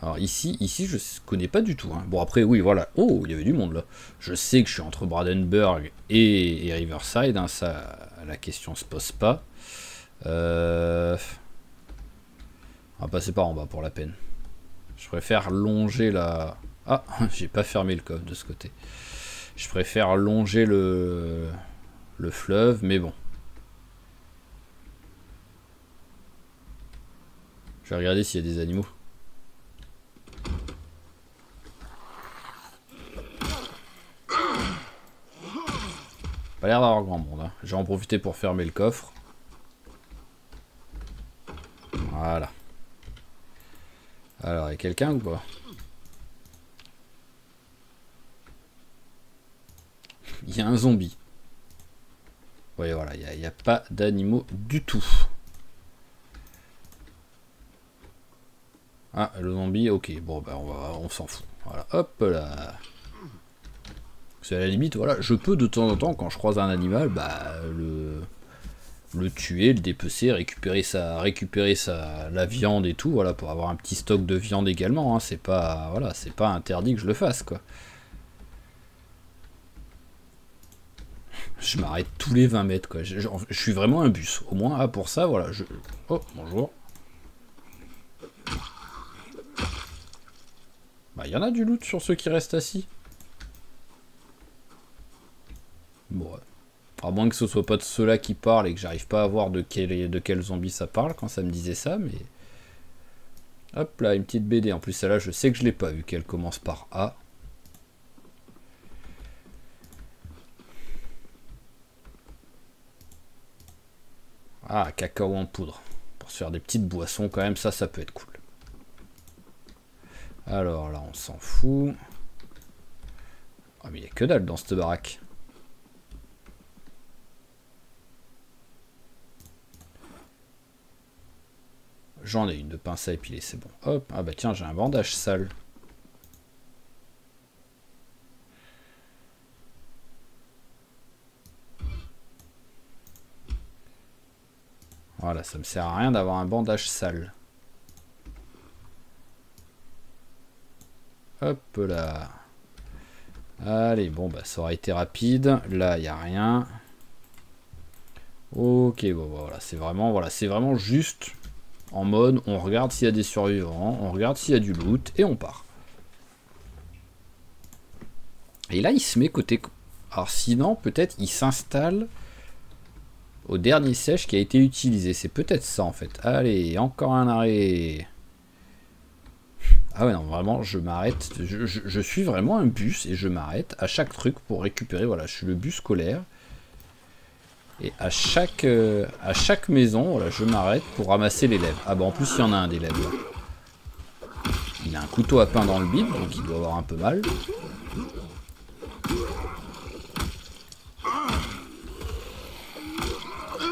Alors ici je connais pas du tout. Hein. Bon après oui voilà. Oh il y avait du monde là. Je sais que je suis entre Bradenburg et Riverside. Hein, ça la question se pose pas. On va passer par en bas pour la peine. Je préfère longer la... Ah j'ai pas fermé le coffre de ce côté. Je préfère longer le fleuve mais bon. Je vais regarder s'il y a des animaux. Pas l'air d'avoir grand monde. Hein. Je vais en profiter pour fermer le coffre. Voilà. Alors, il y a quelqu'un ou pas? Il y a un zombie. Oui, voilà, il n'y a pas d'animaux du tout. Ah, le zombie, ok. Bon, bah, on s'en fout. Voilà, hop là. C'est à la limite, voilà, je peux de temps en temps, quand je croise un animal, bah, le tuer, le dépecer, récupérer la viande et tout, voilà, pour avoir un petit stock de viande également. Hein, c'est pas, voilà, c'est pas interdit que je le fasse, quoi. Je m'arrête tous les 20 mètres, quoi. Je suis vraiment un bus. Au moins, ah, pour ça, voilà. Oh, bonjour. Bah, il y en a du loot sur ceux qui restent assis. Bon, ouais. À moins que ce soit pas de ceux-là qui parlent et que j'arrive pas à voir de quel zombie ça parle quand ça me disait ça, mais... Hop là, une petite BD. En plus, celle-là, je sais que je l'ai pas vu qu'elle commence par A. Ah, cacao en poudre. Pour se faire des petites boissons quand même, ça peut être cool. Alors là, on s'en fout. Ah, mais il n'y a que dalle dans cette baraque. J'en ai une de pince à épiler, c'est bon. Hop, ah bah tiens, j'ai un bandage sale. Voilà, ça me sert à rien d'avoir un bandage sale. Hop là. Allez, bon bah ça aura été rapide. Là, il n'y a rien. Ok, bon voilà, c'est vraiment juste en mode on regarde s'il y a des survivants, on regarde s'il y a du loot et on part. Et là, il se met côté... Alors sinon, peut-être il s'installe au dernier sèche qui a été utilisé. C'est peut-être ça en fait. Allez, encore un arrêt. Ah ouais, non, vraiment, je m'arrête. Je suis vraiment un bus et je m'arrête à chaque truc pour récupérer. Voilà, je suis le bus scolaire. Et à chaque maison, voilà, je m'arrête pour ramasser les lèvres. Ah bah en plus il y en a un des lèvres là. Il a un couteau à pain dans le bide, donc il doit avoir un peu mal.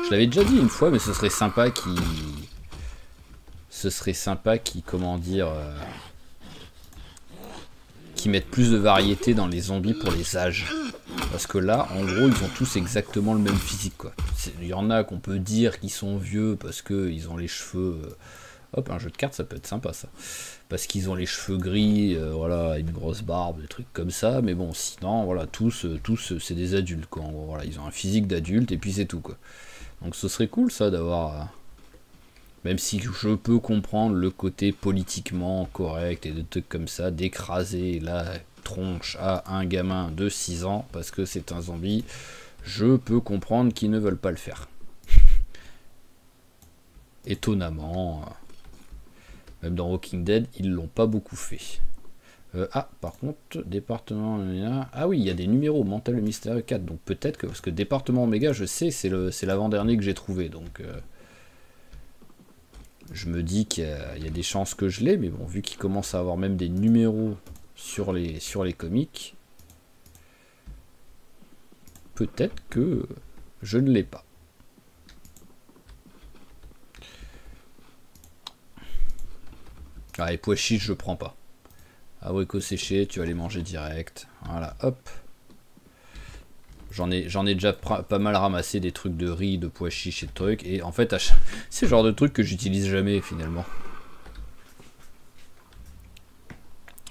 Je l'avais déjà dit une fois, mais ce serait sympa qu'il... comment dire... qui mettent plus de variété dans les zombies pour les âges. Parce que là, en gros, ils ont tous exactement le même physique, quoi. Il y en a qu'on peut dire qu'ils sont vieux parce qu'ils ont les cheveux... Hop, un jeu de cartes, ça peut être sympa, ça. Parce qu'ils ont les cheveux gris, voilà, une grosse barbe, des trucs comme ça. Mais bon, sinon, voilà, tous c'est des adultes, quoi. En gros, voilà, ils ont un physique d'adulte et puis c'est tout, quoi. Donc ce serait cool, ça, d'avoir... Même si je peux comprendre le côté politiquement correct et des trucs comme ça, d'écraser la tronche à un gamin de 6 ans parce que c'est un zombie, je peux comprendre qu'ils ne veulent pas le faire. Étonnamment, même dans Walking Dead, ils l'ont pas beaucoup fait. Par contre, département... Ah oui, il y a des numéros, Mental le Mystérieux 4, donc peut-être que... Parce que département Oméga, je sais, c'est l'avant-dernier que j'ai trouvé, donc... Je me dis qu'il y a des chances que je l'ai, mais bon, vu qu'il commence à avoir même des numéros sur les comics, peut-être que je ne l'ai pas. Ah, les pois chiches, je prends pas. Abricots séchés, tu vas les manger direct. Voilà, hop. J'en ai déjà pas mal ramassé des trucs de riz, de pois chiches et de trucs. Et en fait, c'est le genre de trucs que j'utilise jamais finalement.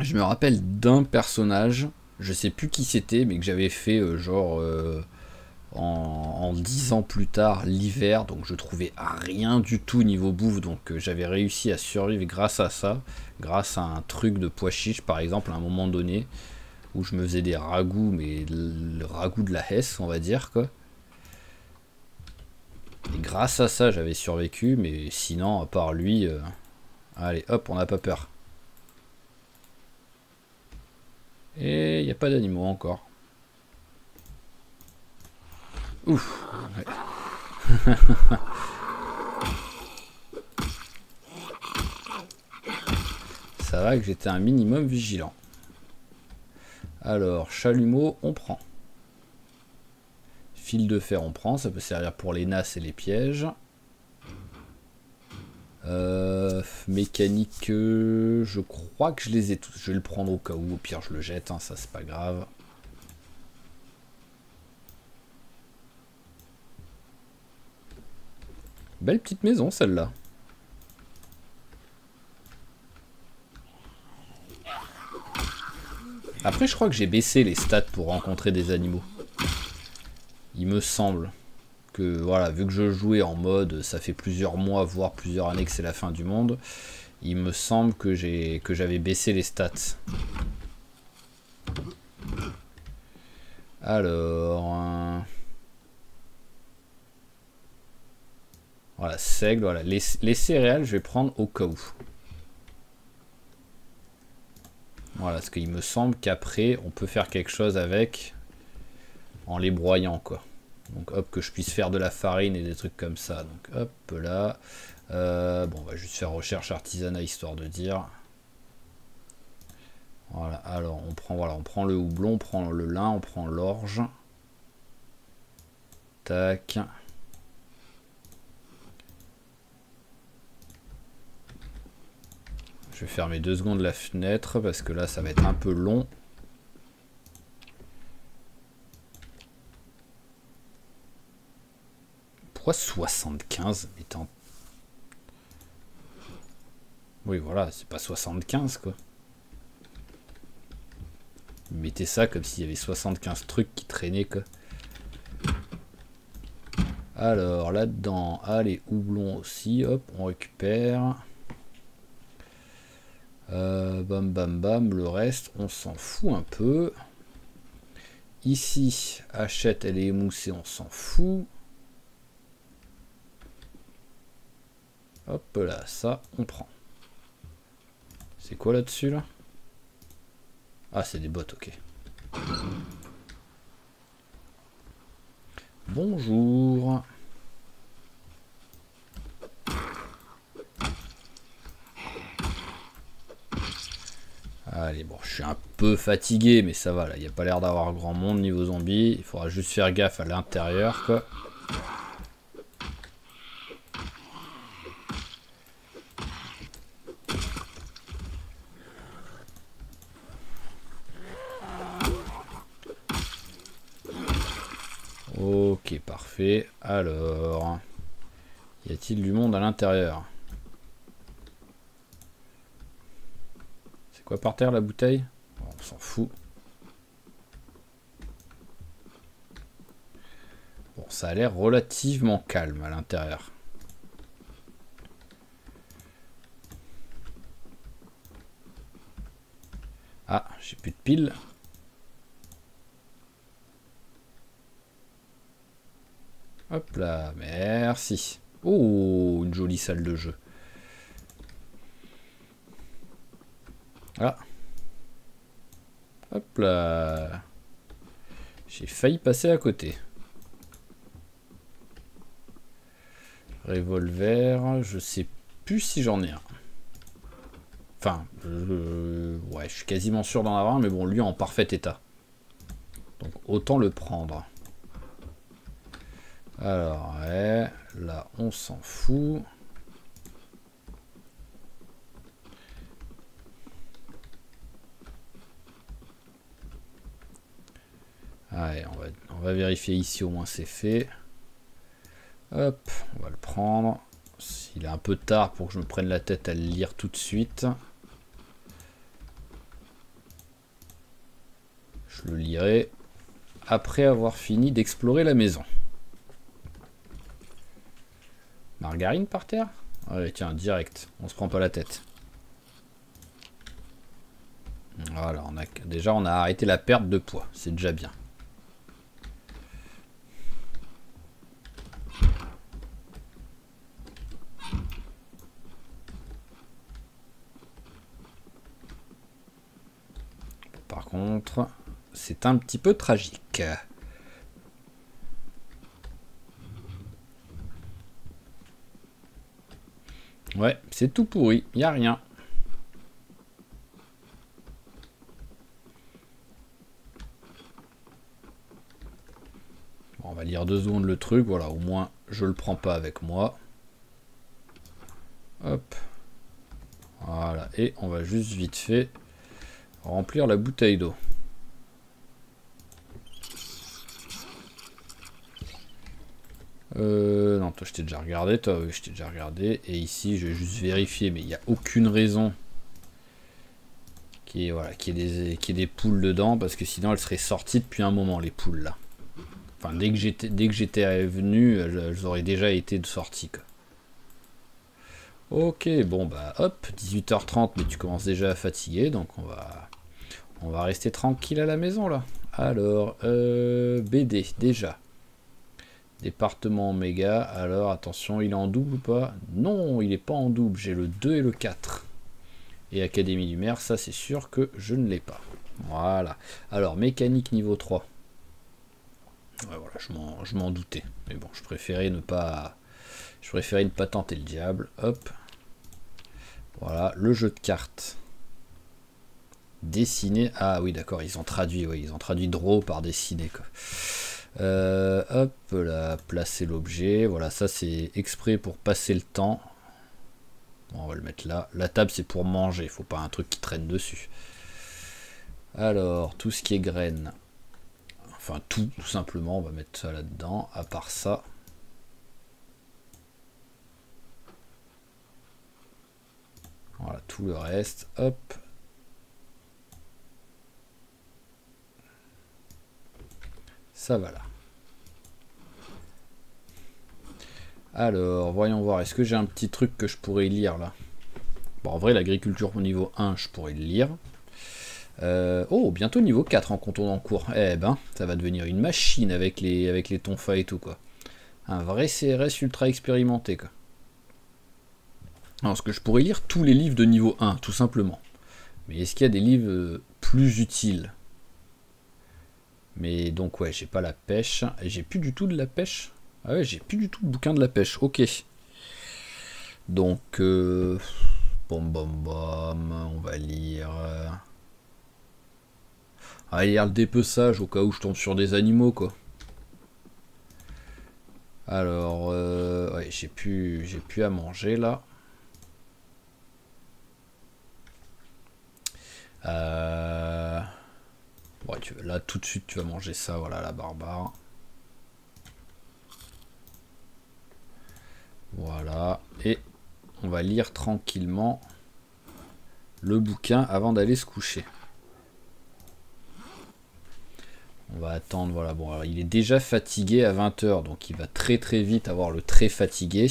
Je me rappelle d'un personnage, je sais plus qui c'était, mais que j'avais fait en 10 ans plus tard, l'hiver. Donc je trouvais rien du tout niveau bouffe. Donc j'avais réussi à survivre grâce à ça. Grâce à un truc de pois chiches par exemple à un moment donné. Où je me faisais des ragoûts, mais le ragoût de la Hesse, on va dire, quoi. Et grâce à ça, j'avais survécu, mais sinon, à part lui... Allez, hop, on n'a pas peur. Et il n'y a pas d'animaux encore. Ouf. Ouais. Ça va que j'étais un minimum vigilant. Alors, chalumeau, on prend. Fil de fer, on prend. Ça peut servir pour les nasses et les pièges. Mécanique, je crois que je les ai tous. Je vais le prendre au cas où. Au pire, je le jette. Hein, ça, c'est pas grave. Belle petite maison, celle-là. Après, je crois que j'ai baissé les stats pour rencontrer des animaux. Il me semble que, voilà, vu que je jouais en mode, ça fait plusieurs mois, voire plusieurs années que c'est la fin du monde, il me semble que j'avais baissé les stats. Alors... Voilà, seigle, voilà. Les céréales, je vais prendre au cas où. Voilà, parce qu'il me semble qu'après, on peut faire quelque chose avec en les broyant, quoi. Donc hop, que je puisse faire de la farine et des trucs comme ça. Donc hop là. Bon, on va juste faire recherche artisanat histoire de dire. Voilà, alors on prend le houblon, on prend le lin, on prend l'orge. Tac. Je vais fermer 2 secondes la fenêtre parce que là ça va être un peu long. Pourquoi 75 étant... Oui voilà, c'est pas 75 quoi. Mettez ça comme s'il y avait 75 trucs qui traînaient quoi. Alors là-dedans, allez, houblon aussi, hop, on récupère. Bam bam bam, le reste on s'en fout un peu. Ici, hachette elle est émoussée, on s'en fout. Hop là, ça on prend. C'est quoi là-dessus là? Ah c'est des bottes, ok. bonjour. Allez, bon, je suis un peu fatigué, mais ça va, là, il n'y a pas l'air d'avoir grand monde niveau zombie. Il faudra juste faire gaffe à l'intérieur, quoi. Ok, parfait. Alors, y a-t-il du monde à l'intérieur? C'est quoi par terre, la bouteille? Bon, on s'en fout. Bon, ça a l'air relativement calme à l'intérieur. Ah, j'ai plus de piles. Hop là, merci. Oh, une jolie salle de jeu. Ah. Hop là. J'ai failli passer à côté. Revolver, je sais plus si j'en ai un. Enfin, ouais, je suis quasiment sûr d'en avoir un, mais bon, lui en parfait état. Donc autant le prendre. Alors, ouais, là, on s'en fout. Allez, on va vérifier ici, au moins c'est fait. Hop, on va le prendre. Il est un peu tard pour que je me prenne la tête à le lire tout de suite. Je le lirai après avoir fini d'explorer la maison. Margarine par terre? Allez, tiens, direct. On se prend pas la tête. Voilà, déjà on a arrêté la perte de poids. C'est déjà bien. Par contre, c'est un petit peu tragique. Ouais, c'est tout pourri, il n'y a rien. Bon, on va lire 2 secondes le truc, voilà, au moins je le prends pas avec moi. Hop. Voilà, et on va juste vite fait remplir la bouteille d'eau. Non, toi je t'ai déjà regardé, toi oui, je t'ai déjà regardé. Et ici, je vais juste vérifier, mais il n'y a aucune raison qu'il y ait des poules dedans, parce que sinon elles seraient sorties depuis un moment, les poules là. Enfin, dès que j'étais venu, elles auraient déjà été sorties, quoi. Ok, bon bah hop, 18h30, mais tu commences déjà à fatiguer, donc on va rester tranquille à la maison là. Alors, BD, déjà. Département Oméga, alors attention, il est en double ou pas? Non, il n'est pas en double, j'ai le 2 et le 4. Et Académie du Maire, ça c'est sûr que je ne l'ai pas. Voilà. Alors, mécanique niveau 3. Ouais, voilà, je m'en doutais. Mais bon, je préférais ne pas tenter le diable. Hop. Voilà, le jeu de cartes. Dessiner. Ah oui, d'accord, ils ont traduit, oui, ils ont traduit draw par dessiner, quoi. Hop là, placer l'objet. Voilà, ça c'est exprès pour passer le temps. Bon, on va le mettre là. La table c'est pour manger, il faut pas un truc qui traîne dessus. Alors, tout ce qui est graines. Enfin, tout simplement, on va mettre ça là-dedans. À part ça. Voilà, tout le reste. Hop. Ça va là. Alors, voyons voir. Est-ce que j'ai un petit truc que je pourrais lire là? Bon, en vrai, l'agriculture au niveau 1, je pourrais le lire. Oh, bientôt niveau 4 en contournant en cours. Eh ben, ça va devenir une machine avec les tonfas et tout, quoi. Un vrai CRS ultra expérimenté, quoi. Alors, ce que je pourrais lire tous les livres de niveau 1, tout simplement. Mais est-ce qu'il y a des livres plus utiles? Mais donc ouais, j'ai pas la pêche. Et j'ai plus du tout de la pêche. Ah ouais, j'ai plus du tout le bouquin de la pêche. Ok. Donc, bom bom bom, on va lire... On va lire le dépeçage au cas où je tombe sur des animaux, quoi. Alors, ouais, j'ai plus à manger, là. Ouais, là, tout de suite, tu vas manger ça, voilà, la barbare. Voilà, et on va lire tranquillement le bouquin avant d'aller se coucher. On va attendre, voilà, bon, alors, il est déjà fatigué à 20 h, donc il va très très vite avoir le très fatigué.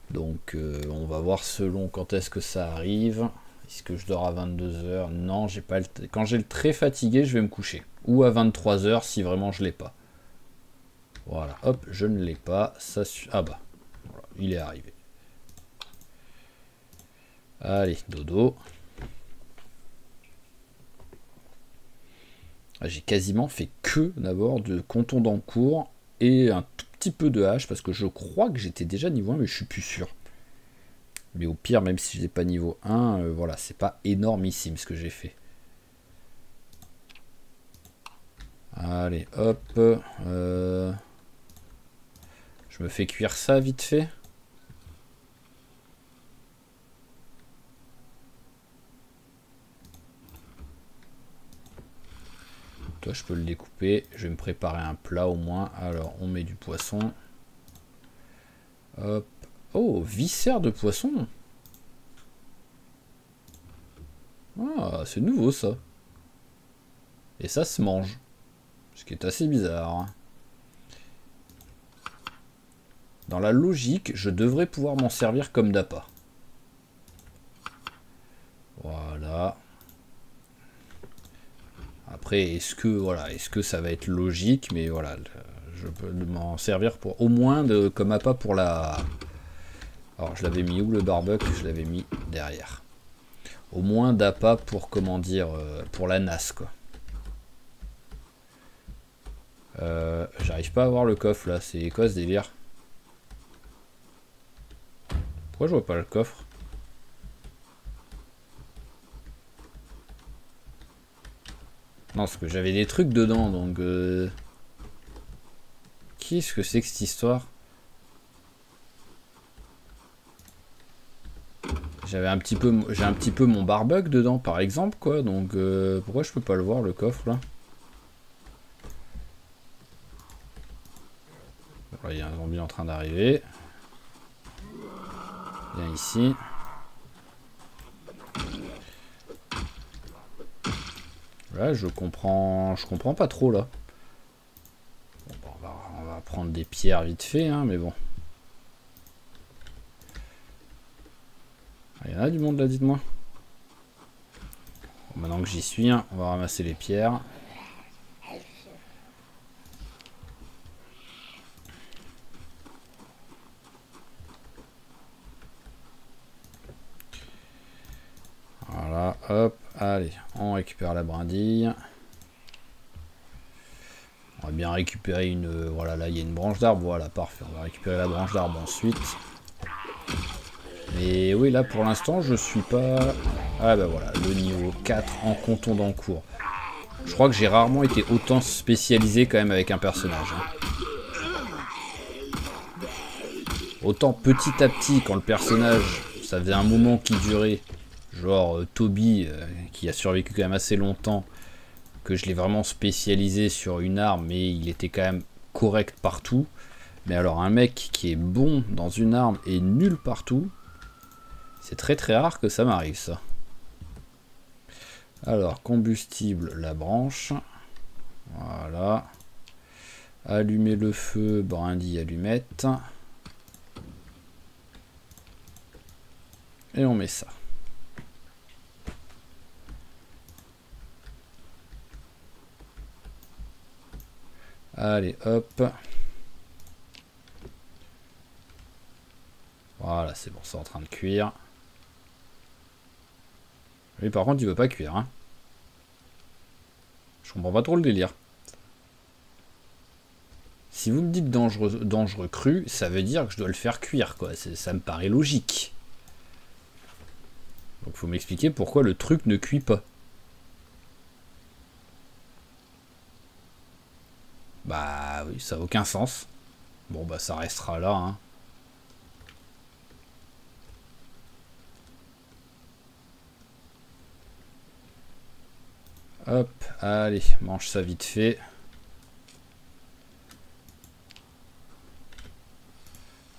Donc on va voir selon quand est-ce que ça arrive. Est-ce que je dors à 22 h? Non, j'ai pas le quand j'ai le très fatigué, je vais me coucher. Ou à 23 h si vraiment je l'ai pas. Voilà, hop, je ne l'ai pas. Ça ah bah, voilà, il est arrivé. Allez, dodo. J'ai quasiment fait que d'abord de Compton d'Ancourt et un tout petit peu de hache parce que je crois que j'étais déjà niveau 1 mais je suis plus sûr. Mais au pire, même si je n'ai pas niveau 1, voilà, c'est pas énormissime ce que j'ai fait. Allez, hop. Je me fais cuire ça vite fait. Toi, je peux le découper. Je vais me préparer un plat au moins. Alors, on met du poisson. Hop. Oh, viscère de poisson. Ah, c'est nouveau ça. Et ça se mange. Ce qui est assez bizarre. Dans la logique, je devrais pouvoir m'en servir comme d'appât. Voilà. Après, est-ce que voilà, est-ce que ça va être logique? Mais voilà, je peux m'en servir pour au moins comme appât pour la. Alors, je l'avais mis où le barbecue? Je l'avais mis derrière. Au moins d'appât pour comment dire, pour la nasse quoi. J'arrive pas à voir le coffre là. C'est quoi ce délire? Pourquoi je vois pas le coffre? Non, parce que j'avais des trucs dedans, donc... Qu'est-ce que c'est que cette histoire? J'ai un petit peu mon barbecue dedans, par exemple, quoi. Donc, pourquoi je peux pas le voir, le coffre, là? Voilà, il y a un zombie en train d'arriver. Viens ici. Là, je comprends pas trop, là. Bon, on va prendre des pierres vite fait, hein, mais bon. Il y en a du monde là, dites-moi. Bon, maintenant que j'y suis, hein, on va ramasser les pierres. Voilà, hop, allez, on récupère la brindille. On va bien récupérer une... voilà, là, il y a une branche d'arbre, voilà, parfait. On va récupérer la branche d'arbre ensuite. Mais oui, là, pour l'instant, je suis pas... Ah bah voilà, le niveau 4 en Compton d'Ancourt. Je crois que j'ai rarement été autant spécialisé quand même avec un personnage. Hein. Autant petit à petit, quand le personnage, ça faisait un moment qui durait, genre Toby, qui a survécu quand même assez longtemps, que je l'ai vraiment spécialisé sur une arme, mais il était quand même correct partout. Mais alors un mec qui est bon dans une arme et nul partout, c'est très très rare que ça m'arrive ça. Alors combustible, la branche. Voilà. Allumer le feu, brindille, allumette. Et on met ça. Allez, hop. Voilà, c'est bon, c'est en train de cuire. Lui, par contre, il veut pas cuire. Hein. Je comprends pas trop le délire. Si vous me dites dangereux cru, ça veut dire que je dois le faire cuire, quoi. Ça me paraît logique. Donc faut m'expliquer pourquoi le truc ne cuit pas. Bah oui, ça n'a aucun sens. Bon bah ça restera là, hein. Hop, allez, mange ça vite fait.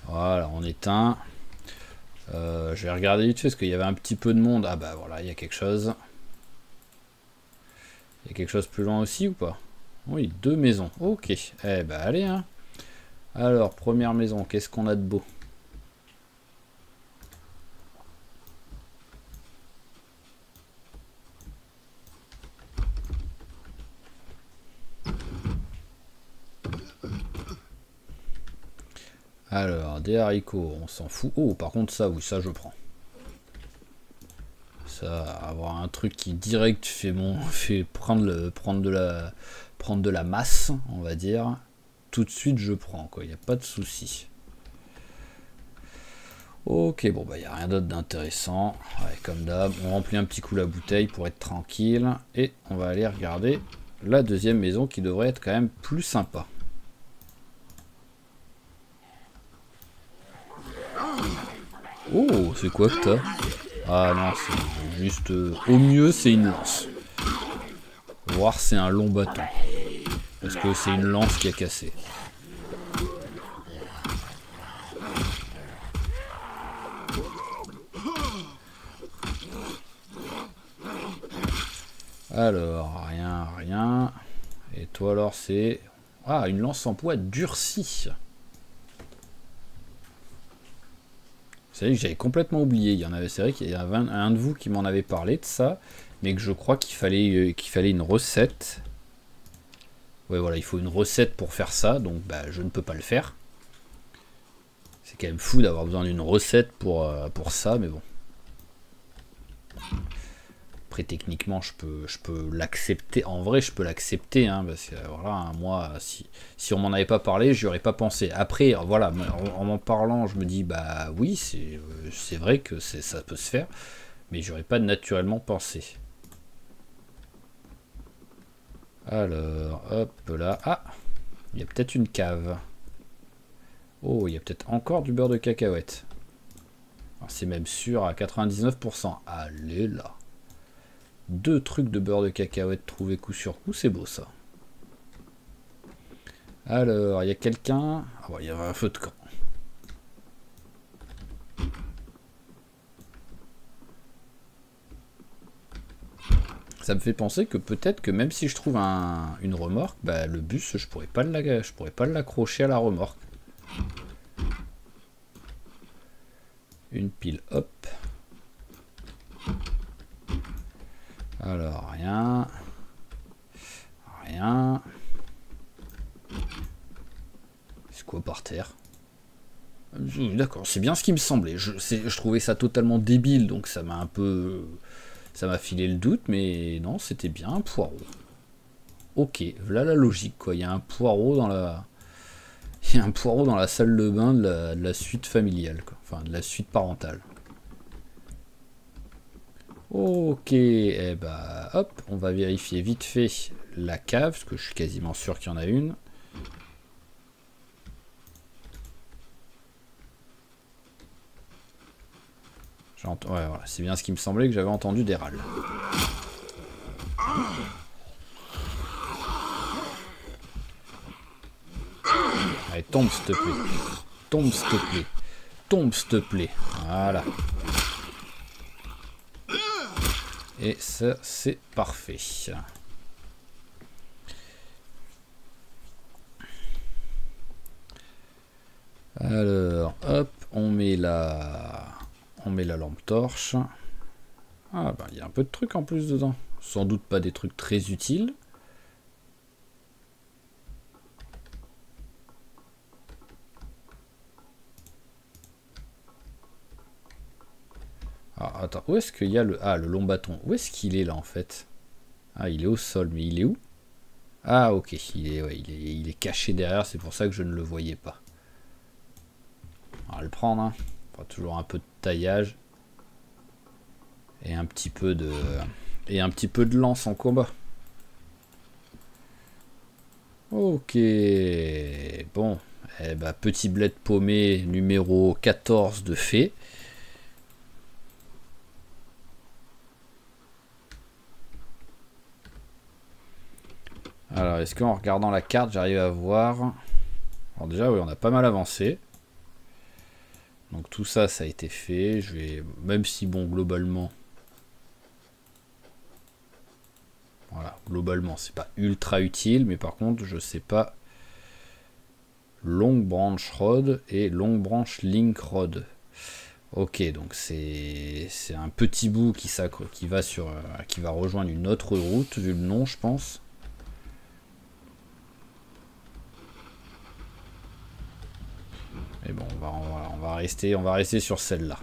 Voilà, on éteint. Je vais regarder vite fait parce qu'il y avait un petit peu de monde. Ah bah voilà, il y a quelque chose. Il y a quelque chose plus loin aussi ou pas? Oui, 2 maisons. Ok. Eh bah allez, hein. Alors, première maison, qu'est-ce qu'on a de beau? Alors, des haricots, on s'en fout. Oh, par contre, ça, oui, ça, je prends. Ça, avoir un truc qui direct fait prendre de la masse, on va dire. Tout de suite, je prends, quoi. Il n'y a pas de souci. Ok, bon, bah, il n'y a rien d'autre d'intéressant. Ouais, comme d'hab, on remplit un petit coup la bouteille pour être tranquille. Et on va aller regarder la deuxième maison qui devrait être quand même plus sympa. Oh, c'est quoi que t'as? Ah non, c'est juste... au mieux, c'est une lance. Voire c'est un long bâton. Parce que c'est une lance qui a cassé. Alors, rien. Et toi alors, c'est... Ah, une lance en bois durcie. C'est vrai que j'avais complètement oublié. C'est vrai qu'il y avait un de vous qui m'en avait parlé de ça, mais que je crois qu'il fallait une recette. Ouais, voilà, il faut une recette pour faire ça, donc bah, je ne peux pas le faire. C'est quand même fou d'avoir besoin d'une recette pour ça, mais bon. Après, techniquement, je peux l'accepter. En vrai, je peux l'accepter, hein, parce que voilà, hein, moi, si on m'en avait pas parlé, j'y aurais pas pensé. Après, voilà, en m'en parlant, je me dis, bah oui, c'est vrai que ça peut se faire, mais j'aurais pas naturellement pensé. Alors, hop là. Ah, il y a peut-être une cave. Oh, il y a peut-être encore du beurre de cacahuète. C'est même sûr à 99%. Allez là. 2 trucs de beurre de cacahuète trouvés coup sur coup, c'est beau ça. Alors, il y a quelqu'un... Ah ouais, il y avait un feu de camp. Ça me fait penser que peut-être que même si je trouve une remorque, bah, le bus, je pourrais pas l'accrocher à la remorque. Une pile, hop. Alors, rien. C'est quoi par terre? D'accord, c'est bien ce qui me semblait. Je trouvais ça totalement débile, donc ça m'a un peu... Ça m'a filé le doute, mais non, c'était bien un poireau. Ok, voilà la logique, quoi. Il y a un poireau dans la... Il y a un poireau dans la salle de bain de la suite familiale, quoi. Enfin, de la suite parentale. Ok, eh bah, hop, on va vérifier vite fait la cave, parce que je suis quasiment sûr qu'il y en a une. Ouais, voilà, c'est bien ce qui me semblait, que j'avais entendu des râles. Allez, tombe s'il te plaît. Tombe s'il te plaît. Tombe s'il te plaît. Voilà. Et ça, c'est parfait. Alors, hop, on met la lampe torche. Ah, bah, il y a un peu de trucs en plus dedans. Sans doute pas des trucs très utiles. Ah, attends, où est-ce qu'il y a le... Ah, le long bâton. Où est-ce qu'il est là, en fait? Ah, il est au sol, mais il est où? Ah ok, il est caché derrière, c'est pour ça que je ne le voyais pas. On va le prendre, hein. Enfin, toujours un peu de taillage. Et un petit peu de. Et un petit peu de lance en combat. Ok. Bon. Eh ben, petit bled paumé numéro 14 de fée. Alors, est-ce qu'en regardant la carte, j'arrive à voir... Alors déjà, oui, on a pas mal avancé. Donc tout ça, ça a été fait. Je vais... Même si, bon, globalement... Voilà, globalement, c'est pas ultra utile. Mais par contre, je sais pas... Long branch rod et long branch link rod. Ok, donc c'est un petit bout qui va sur qui va rejoindre une autre route vu le nom, je pense. Mais bon, on va rester sur celle-là.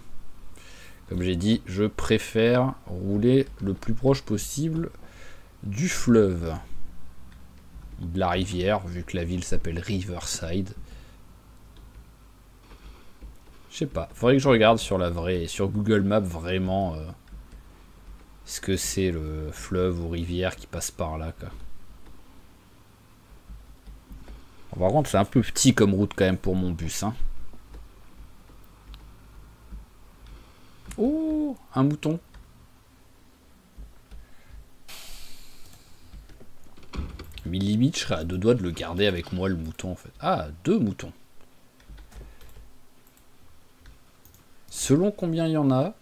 Comme j'ai dit, je préfère rouler le plus proche possible du fleuve, de la rivière, vu que la ville s'appelle Riverside. Je sais pas, faudrait que je regarde sur Google Maps vraiment ce que c'est le fleuve ou rivière qui passe par là, quoi. Par contre, c'est un peu petit comme route quand même pour mon bus, hein. Oh, un mouton. Mais limite, je serais à deux doigts de le garder avec moi, le mouton, en fait. Ah, deux moutons. Selon combien il y en a...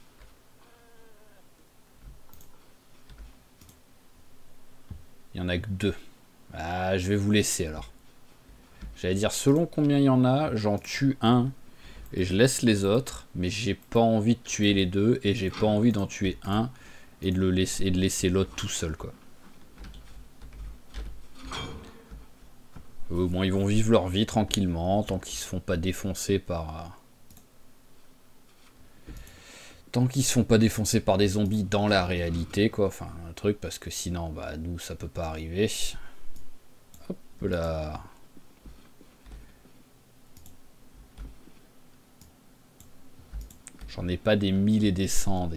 Il y en a que deux. Ah, je vais vous laisser, alors. J'allais dire, selon combien il y en a, j'en tue un et je laisse les autres, mais j'ai pas envie de tuer les deux et j'ai pas envie d'en tuer un et de laisser l'autre tout seul, quoi. Bon, ils vont vivre leur vie tranquillement tant qu'ils se font pas défoncer par des zombies dans la réalité, quoi. Enfin, un truc, parce que sinon, bah, nous, ça peut pas arriver. Hop là. J'en ai pas des 1000 et des 100,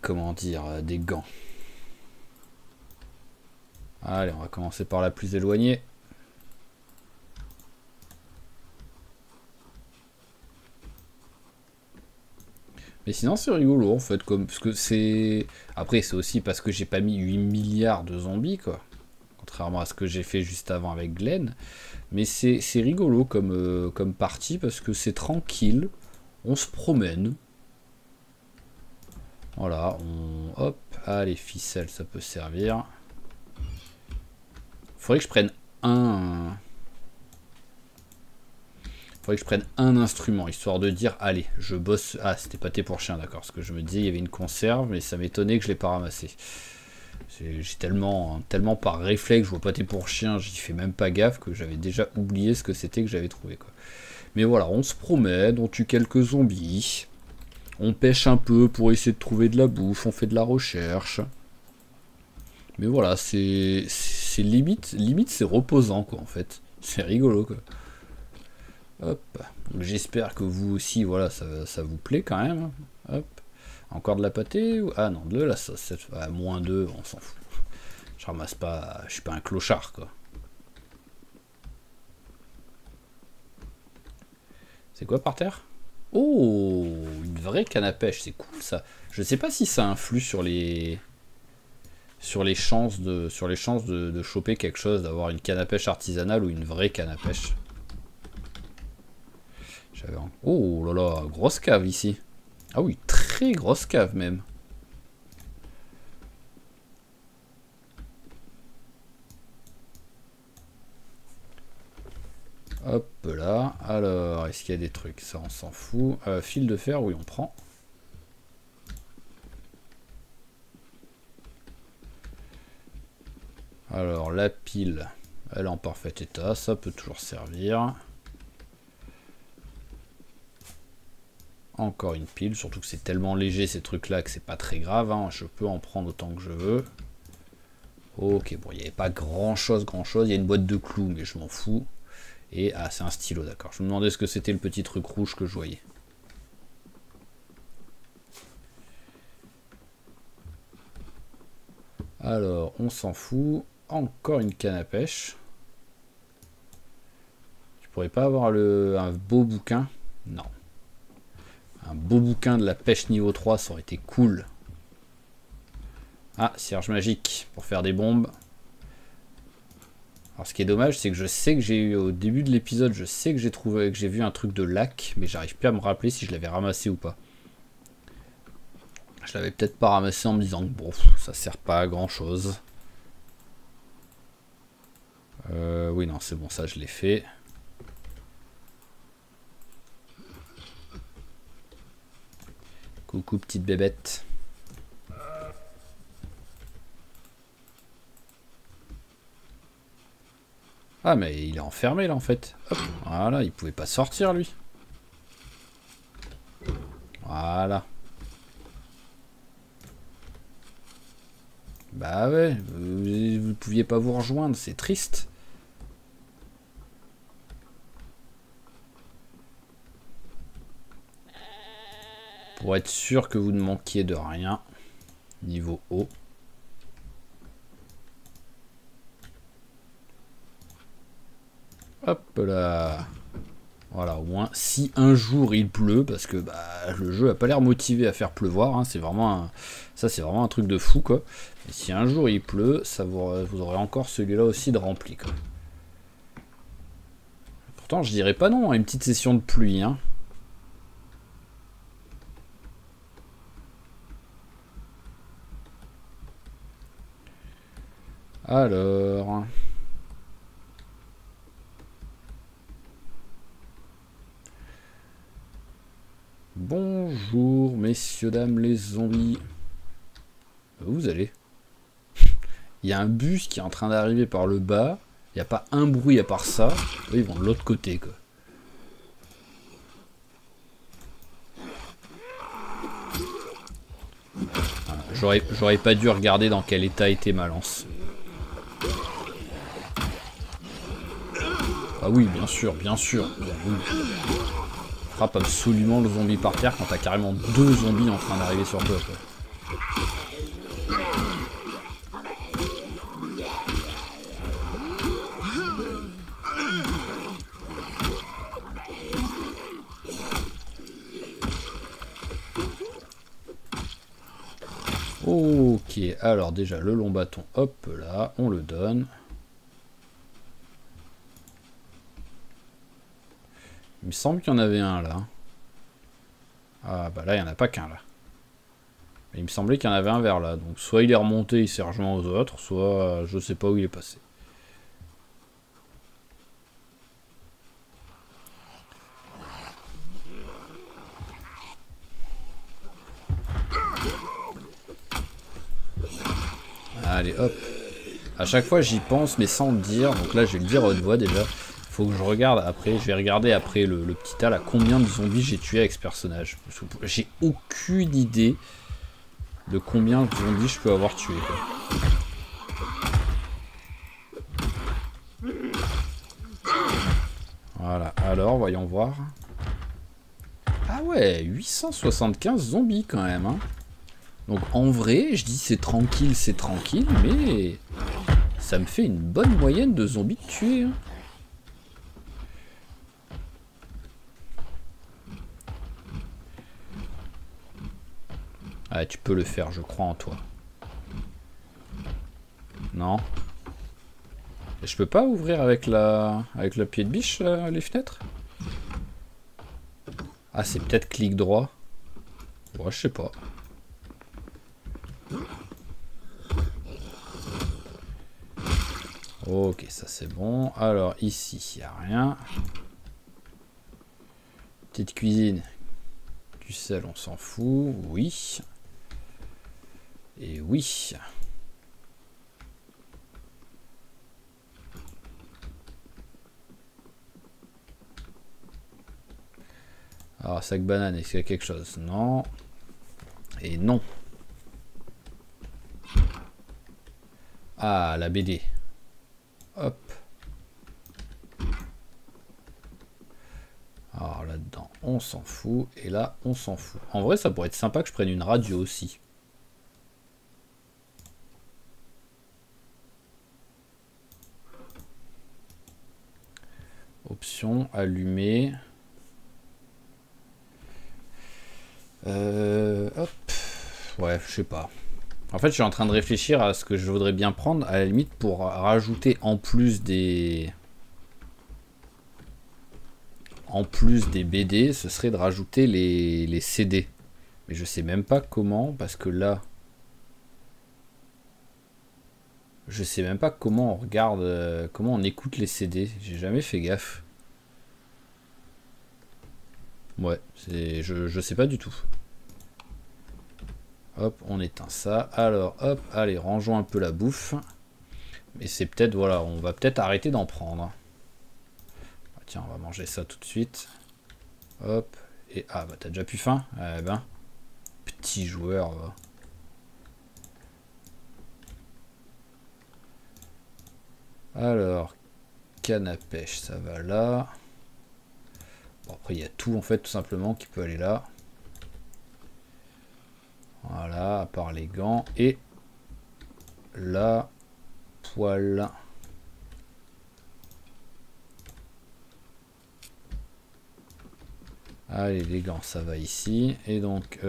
comment dire, des gants. Allez, on va commencer par la plus éloignée. Mais sinon, c'est rigolo, en fait, parce que c'est... Après, c'est aussi parce que j'ai pas mis 8 milliards de zombies, quoi. Contrairement à ce que j'ai fait juste avant avec Glenn. Mais c'est rigolo comme partie, parce que c'est tranquille. On se promène. Voilà, hop, allez, ficelle, ça peut servir. Faudrait que je prenne un... Faudrait que je prenne un instrument, histoire de dire, allez, je bosse... Ah, c'était pâté pour chien, d'accord. Parce que je me disais, il y avait une conserve, mais ça m'étonnait que je l'ai pas ramassé. J'ai tellement par réflexe, je vois pâté pour chien, j'y fais même pas gaffe, que j'avais déjà oublié ce que c'était que j'avais trouvé, quoi. Mais voilà, on se promène, on tue quelques zombies. On pêche un peu pour essayer de trouver de la bouffe, on fait de la recherche. Mais voilà, c'est limite c'est reposant, quoi, en fait. C'est rigolo, quoi. Hop. J'espère que vous aussi, voilà, ça vous plaît quand même. Hop. Encore de la pâtée ou... Ah non, de la sauce. Ah, moins 2, on s'en fout. Je ramasse pas... Je suis pas un clochard, quoi. C'est quoi par terre? Oh, une vraie canne à pêche, c'est cool ça. Je sais pas si ça influe sur les chances de choper quelque chose, d'avoir une canne à pêche artisanale ou une vraie canne à pêche. Oh là là, grosse cave ici. Ah oui, très grosse cave même. Hop là. Alors, est-ce qu'il y a des trucs? Ça, on s'en fout. Fil de fer, oui, on prend. Alors, la pile, elle est en parfait état. Ça peut toujours servir. Encore une pile, surtout que c'est tellement léger ces trucs-là que c'est pas très grave, hein. Je peux en prendre autant que je veux. Ok, bon, il n'y avait pas grand-chose. Il y a une boîte de clous, mais je m'en fous. Et, ah, c'est un stylo, d'accord. Je me demandais ce que c'était le petit truc rouge que je voyais. Alors, on s'en fout. Encore une canne à pêche. Tu pourrais pas avoir un beau bouquin? Non. Un beau bouquin de la pêche niveau 3, ça aurait été cool. Ah, cierge magique pour faire des bombes. Alors ce qui est dommage, c'est que je sais que j'ai eu au début de l'épisode, je sais que j'ai vu un truc de lac, mais j'arrive plus à me rappeler si je l'avais ramassé ou pas. Je l'avais peut-être pas ramassé en me disant que bon, ça sert pas à grand chose. Oui, non, c'est bon, ça je l'ai fait. Coucou petite bébête. Ah mais il est enfermé là en fait. Hop, voilà, il pouvait pas sortir lui. Voilà. Bah ouais, vous pouviez pas vous rejoindre, c'est triste. Pour être sûr que vous ne manquiez de rien. Niveau haut. Hop là. Voilà, au moins, si un jour il pleut, parce que bah, le jeu a pas l'air motivé à faire pleuvoir, hein, c'est vraiment ça c'est vraiment un truc de fou quoi. Et si un jour il pleut, ça vous aurez encore celui-là aussi de rempli quoi. Pourtant je dirais pas non à une petite session de pluie, hein. Alors... Bonjour, messieurs, dames, les zombies. Où vous allez? Il y a un bus qui est en train d'arriver par le bas. Il n'y a pas un bruit à part ça. Eux, ils vont de l'autre côté, quoi. Voilà, j'aurais pas dû regarder dans quel état était ma lance. Ah oui, bien sûr, bien sûr. Oui. Frappe absolument le zombie par terre quand t'as carrément deux zombies en train d'arriver sur toi, quoi. Ok, alors déjà le long bâton, hop là, on le donne. Il me semble qu'il y en avait un là. Ah bah là il n'y en a pas qu'un là. Mais il me semblait qu'il y en avait un vers là. Donc soit il est remonté, il s'est rejoint aux autres, soit je sais pas où il est passé. Allez hop. À chaque fois j'y pense mais sans le dire. Donc là je vais le dire à haute voix déjà. Faut que je regarde après. Je vais regarder après le petit tas là combien de zombies j'ai tué avec ce personnage. J'ai aucune idée de combien de zombies je peux avoir tué quoi. Voilà, alors voyons voir. Ah ouais, 875 zombies quand même, hein. Donc en vrai, je dis c'est tranquille, mais ça me fait une bonne moyenne de zombies tués, hein. Ah, tu peux le faire, je crois en toi. Non. Et je peux pas ouvrir avec la pied de biche les fenêtres? Ah, c'est peut-être clic droit. Ouais, je sais pas. Ok, ça c'est bon. Alors ici, il n'y a rien. Petite cuisine. Du sel, on s'en fout. Oui. Et oui. Alors, sac banane, est-ce qu'il y a quelque chose? Non. Et non. Ah, la BD. Hop. Alors là-dedans, on s'en fout. Et là, on s'en fout. En vrai, ça pourrait être sympa que je prenne une radio aussi. Option, allumer. Hop. Ouais, je sais pas. En fait, je suis en train de réfléchir à ce que je voudrais bien prendre, à la limite, pour rajouter en plus des... En plus des BD, ce serait de rajouter les CD. Mais je sais même pas comment, parce que là... Je sais même pas comment on regarde, comment on écoute les CD. J'ai jamais fait gaffe. Ouais, je sais pas du tout. Hop, on éteint ça. Alors, hop, allez, rangeons un peu la bouffe. Mais c'est peut-être, voilà, on va peut-être arrêter d'en prendre. Ah, tiens, on va manger ça tout de suite. Hop, et ah, bah t'as déjà plus faim? Eh ben, petit joueur, va. Alors, canne à pêche, ça va là. Bon, après, il y a tout, en fait, tout simplement, qui peut aller là. Voilà, à part les gants. Et la poêle. Allez, les gants, ça va ici. Et donc...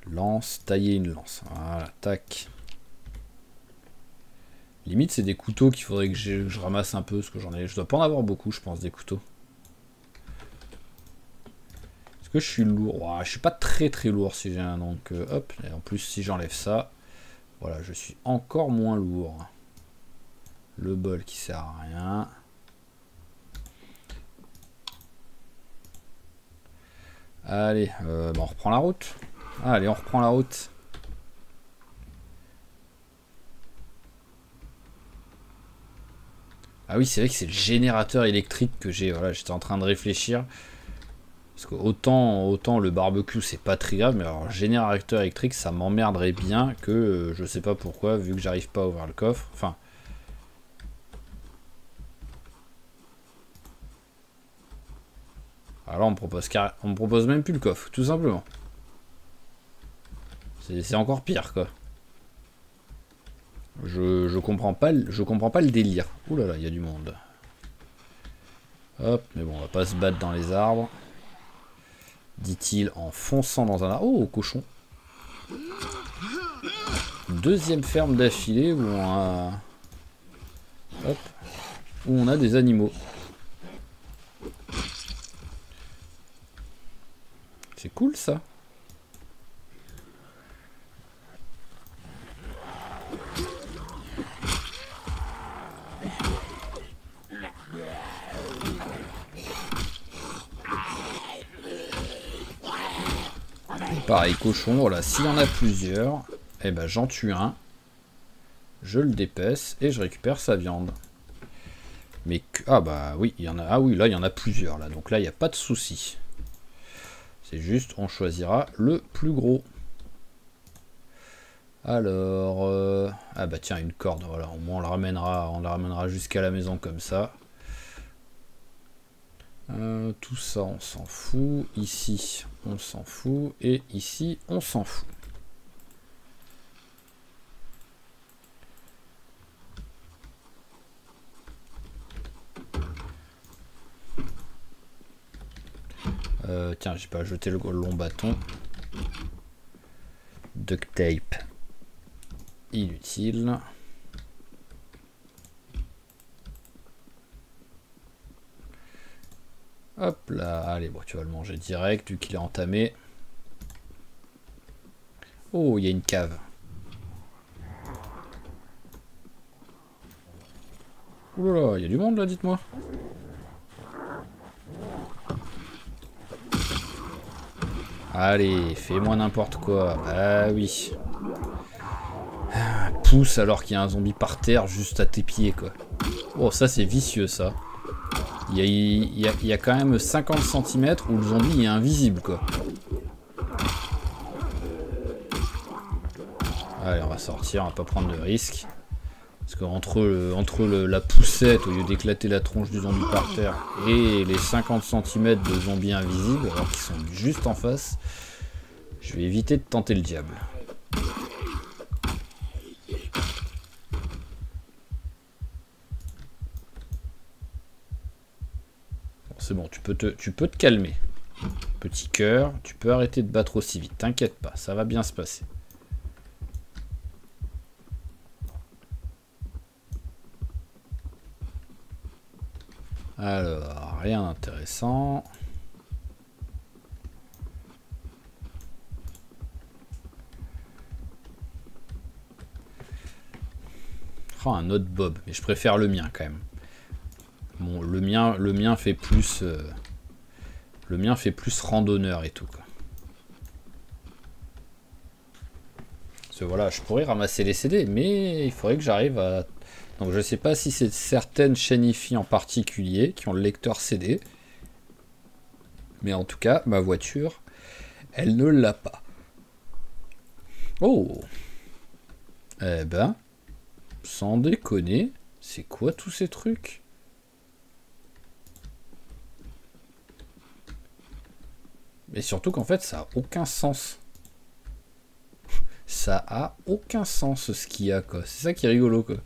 lance, tailler une lance. Voilà, tac. Limite, c'est des couteaux qu'il faudrait que je ramasse un peu, parce que j'en ai. Je dois pas en avoir beaucoup, je pense, des couteaux. Est-ce que je suis lourd? Ouah, je suis pas très lourd si j'ai un. Donc, hop. Et en plus, si j'enlève ça, voilà, je suis encore moins lourd. Le bol qui sert à rien. Allez, bah on reprend la route. Allez, on reprend la route. Ah oui, c'est vrai que c'est le générateur électrique que j'ai. Voilà, j'étais en train de réfléchir. Parce que autant le barbecue, c'est pas très grave, mais alors le générateur électrique, ça m'emmerderait bien que je sais pas pourquoi, vu que j'arrive pas à ouvrir le coffre. Enfin. Alors on me propose même plus le coffre, tout simplement. C'est encore pire, quoi. Je comprends pas le délire. Ouh là là, il y a du monde. Hop, mais bon, on va pas se battre dans les arbres. Dit-il en fonçant dans un arbre. Oh, cochon. Deuxième ferme d'affilée où on a... Hop. Où on a des animaux. C'est cool, ça. Pareil, cochon, voilà, s'il y en a plusieurs, eh ben j'en tue un, je le dépaisse et je récupère sa viande. Mais que... Ah bah oui, il y en a. Ah oui, là il y en a plusieurs là, donc là il n'y a pas de souci. C'est juste, on choisira le plus gros. Alors, ah bah tiens, une corde, voilà, au moins on la ramènera jusqu'à la maison comme ça. Tout ça on s'en fout, ici on s'en fout, et ici on s'en fout. Tiens, j'ai pas jeté le long bâton. Duct tape. Inutile. Hop là, allez, bon, tu vas le manger direct vu qu'il est entamé. Oh, il y a une cave. Ouh là là, il y a du monde là, dites-moi. Allez, fais-moi n'importe quoi. Ah oui. Pousse alors qu'il y a un zombie par terre juste à tes pieds, quoi. Oh, ça c'est vicieux, ça. Il y a quand même 50 cm où le zombie est invisible, quoi. Allez, on va sortir, on va pas prendre de risques. Parce qu'entre la poussette, au lieu d'éclater la tronche du zombie par terre, et les 50 cm de zombies invisibles, alors qu'ils sont juste en face, je vais éviter de tenter le diable. Bon, c'est bon, tu peux te calmer. Petit cœur, tu peux arrêter de battre aussi vite, t'inquiète pas, ça va bien se passer. Alors, rien d'intéressant. Oh, un autre Bob, mais je préfère le mien quand même. Bon, le mien fait plus... le mien fait plus randonneur et tout, quoi. Parce que voilà, je pourrais ramasser les CD, mais il faudrait que j'arrive à... Donc je sais pas si c'est certaines chaînes IFI en particulier qui ont le lecteur CD. Mais en tout cas, ma voiture, elle ne l'a pas. Oh! Eh ben, sans déconner, c'est quoi tous ces trucs? Mais surtout qu'en fait, ça a aucun sens. Ça a aucun sens ce qu'il y a, quoi. C'est ça qui est rigolo, quoi.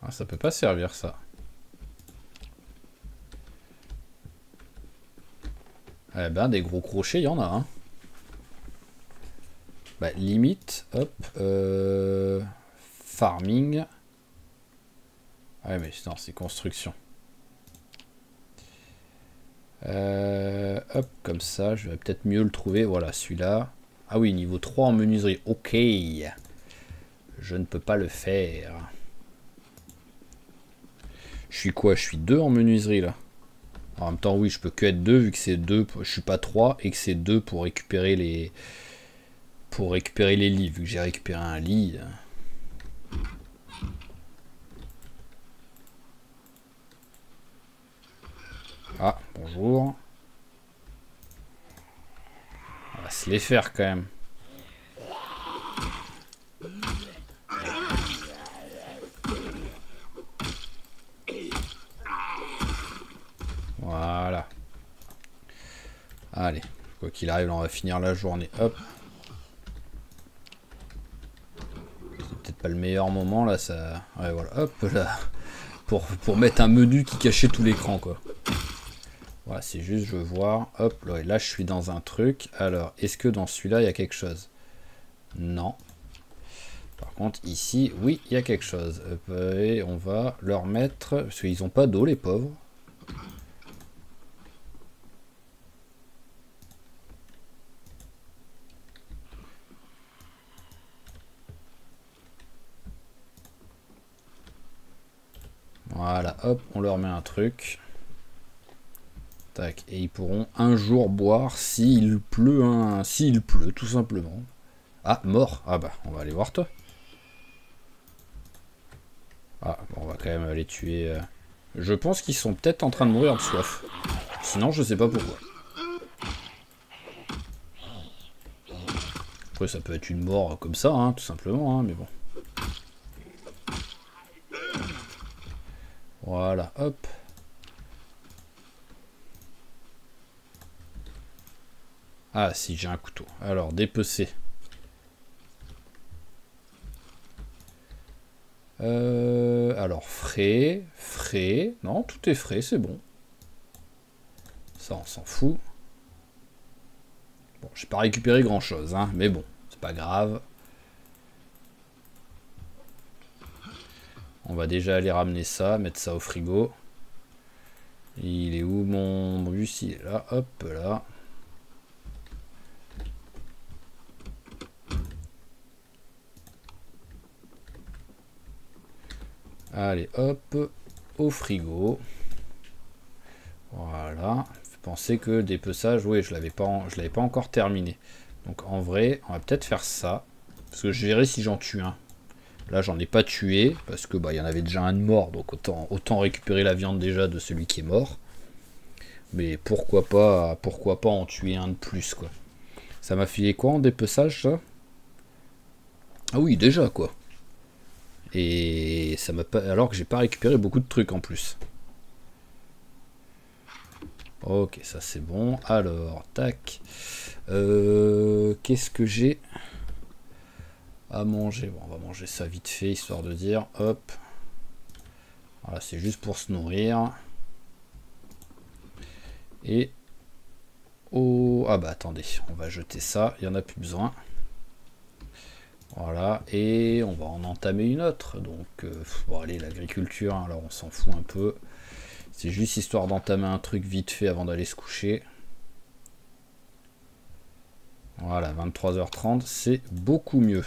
Ah, ça peut pas servir, ça. Eh ben, des gros crochets, il y en a, hein. Bah, limite, hop, farming. Ouais, mais non, c'est construction. Hop, comme ça, je vais peut-être mieux le trouver. Voilà, celui-là. Ah oui, niveau 3 en menuiserie. Ok. Je ne peux pas le faire. Je suis quoi? Je suis 2 en menuiserie, là. En même temps, oui, je peux que être 2, vu que c'est 2. Je suis pas 3, et que c'est 2 pour récupérer les... Pour récupérer les lits, vu que j'ai récupéré un lit. Ah, bonjour. On va se les faire quand même. Voilà. Allez, quoi qu'il arrive, là, on va finir la journée. Hop. C'est peut-être pas le meilleur moment, là, ça... Ouais, voilà, hop, là. Pour mettre un menu qui cachait tout l'écran, quoi. Voilà, c'est juste, je veux voir. Hop, là, je suis dans un truc. Alors, est-ce que dans celui-là, il y a quelque chose? Non. Par contre, ici, oui, il y a quelque chose. Hop, et on va leur mettre... Parce qu'ils n'ont pas d'eau, les pauvres. Voilà, hop, on leur met un truc. Tac, et ils pourront un jour boire s'il pleut, s'il pleut, tout simplement. Ah, mort. Ah bah, on va aller voir toi. Ah, bon, on va quand même aller tuer... Je pense qu'ils sont peut-être en train de mourir de soif. Sinon, je sais pas pourquoi. Après, ça peut être une mort comme ça, hein, tout simplement, hein, mais bon. Voilà, hop. Ah, si, j'ai un couteau. Alors, dépecer. Alors, frais. Non, tout est frais, c'est bon. Ça, on s'en fout. Bon, j'ai pas récupéré grand-chose, hein, mais bon, c'est pas grave. On va déjà aller ramener ça, mettre ça au frigo. Il est où mon bus? Il est là, hop, là. Allez, hop, au frigo. Voilà. Pensez que le dépeçage, oui, je l'avais pas encore terminé. Donc en vrai, on va peut-être faire ça. Parce que je verrai si j'en tue un. Là, j'en ai pas tué, parce que bah, y en avait déjà un de mort, donc autant récupérer la viande déjà de celui qui est mort. Mais pourquoi pas en tuer un de plus, quoi. Ça m'a filé quoi en dépeçage, ça? Ah oui, déjà, quoi. Et ça m'a pas... Alors que j'ai pas récupéré beaucoup de trucs en plus. Ok, ça c'est bon. Alors, tac. Qu'est-ce que j'ai à manger? Bon, on va manger ça vite fait, histoire de dire. Hop. Voilà, c'est juste pour se nourrir. Et... Oh, ah bah attendez, on va jeter ça, il n'y en a plus besoin. Voilà, et on va en entamer une autre. Donc, bon allez, l'agriculture, hein, alors on s'en fout un peu. C'est juste histoire d'entamer un truc vite fait avant d'aller se coucher. Voilà, 23h30, c'est beaucoup mieux.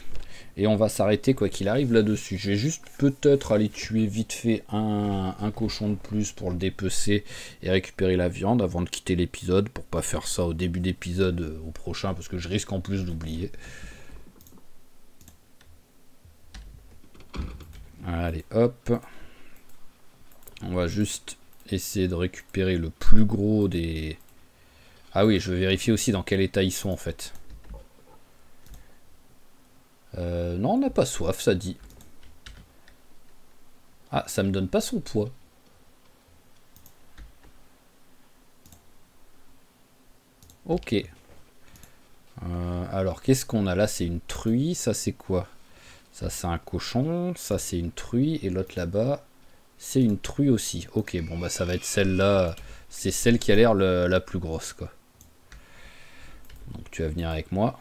Et on va s'arrêter quoi qu'il arrive là-dessus. Je vais juste peut-être aller tuer vite fait un cochon de plus pour le dépecer et récupérer la viande avant de quitter l'épisode. Pour pas faire ça au début d'épisode au prochain parce que je risque en plus d'oublier. Allez, hop. On va juste essayer de récupérer le plus gros des... Ah oui, je vais vérifier aussi dans quel état ils sont en fait. Non, on n'a pas soif, ça dit. Ah, ça me donne pas son poids. Ok. Alors, qu'est-ce qu'on a là? C'est une truie, ça c'est quoi? Ça c'est un cochon, ça c'est une truie, et l'autre là-bas, c'est une truie aussi. Ok, bon bah ça va être celle-là, c'est celle qui a l'air la plus grosse quoi. Donc tu vas venir avec moi.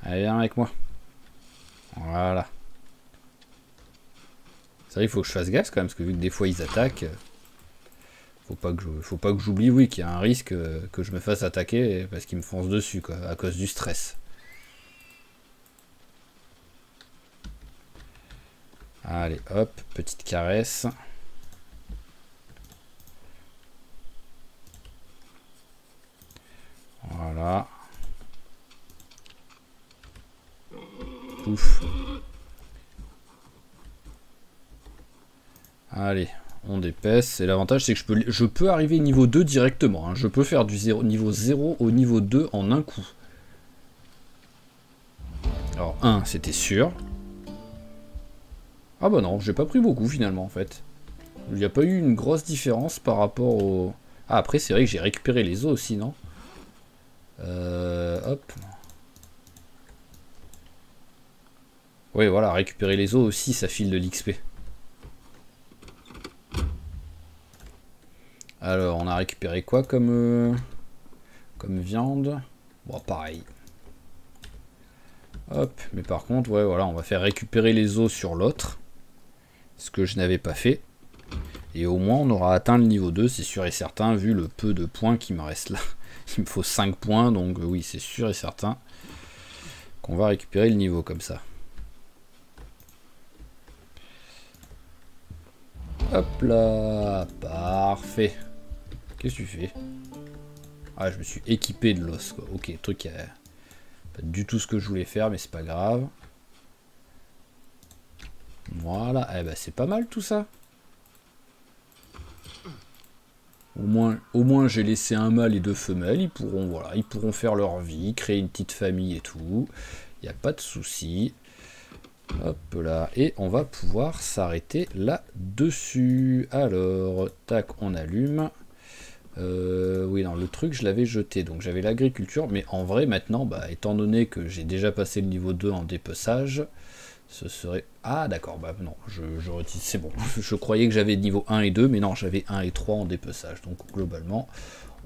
Allez, viens avec moi. Voilà. C'est vrai, il faut que je fasse gaffe quand même, parce que vu que des fois ils attaquent, faut pas que j'oublie, oui, qu'il y a un risque que je me fasse attaquer parce qu'ils me foncent dessus, quoi, à cause du stress. Allez, hop, petite caresse. Voilà. Ouf. Allez, on dépaisse. Et l'avantage, c'est que je peux arriver niveau 2 directement. Hein. Je peux faire du niveau 0 au niveau 2 en un coup. Alors, 1, c'était sûr. Ah bah non, j'ai pas pris beaucoup finalement, en fait. Il n'y a pas eu une grosse différence par rapport au... Ah, après, c'est vrai que j'ai récupéré les os aussi, non? Hop. Oui, voilà, récupérer les os aussi, ça file de l'XP. Alors, on a récupéré quoi comme viande? Bon, pareil. Hop, mais par contre, ouais, voilà, on va faire récupérer les os sur l'autre. Ce que je n'avais pas fait. Et au moins, on aura atteint le niveau 2, c'est sûr et certain, vu le peu de points qui me reste là. Il me faut 5 points, donc oui, c'est sûr et certain qu'on va récupérer le niveau comme ça. Hop là, parfait. Qu'est-ce que tu fais? Ah, je me suis équipé de l'os, quoi. Ok, truc pas du tout ce que je voulais faire, mais c'est pas grave. Voilà, eh ben c'est pas mal tout ça. Au moins j'ai laissé un mâle et deux femelles, ils pourront, voilà, ils pourront faire leur vie, créer une petite famille et tout. Il n'y a pas de souci. Hop là, et on va pouvoir s'arrêter là-dessus. Alors, tac, on allume. Oui, non, le truc, je l'avais jeté, donc j'avais l'agriculture, mais en vrai, maintenant, bah, étant donné que j'ai déjà passé le niveau 2 en dépeçage, ce serait... Ah, d'accord, bah non, je retire, c'est bon. Je croyais que j'avais niveau 1 et 2, mais non, j'avais 1 et 3 en dépeçage, donc globalement,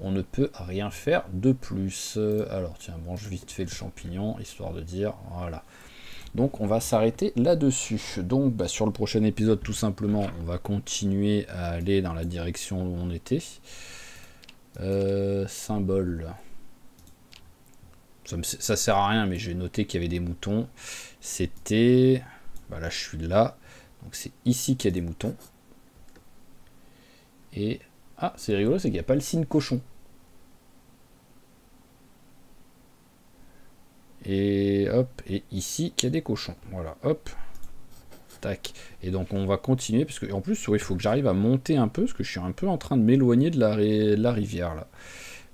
on ne peut rien faire de plus. Alors, tiens, mange vite fait le champignon, histoire de dire, voilà. Donc on va s'arrêter là-dessus. Donc bah, sur le prochain épisode, tout simplement, on va continuer à aller dans la direction où on était. Symbole. Ça sert à rien, mais j'ai noté qu'il y avait des moutons. C'était... Bah là, je suis là. Donc c'est ici qu'il y a des moutons. Et... Ah, c'est rigolo, c'est qu'il n'y a pas le signe cochon. Et hop, et ici, qu'il y a des cochons. Voilà, hop. Tac. Et donc on va continuer, parce que en plus, il faut que j'arrive à monter un peu, parce que je suis un peu en train de m'éloigner de la rivière, là.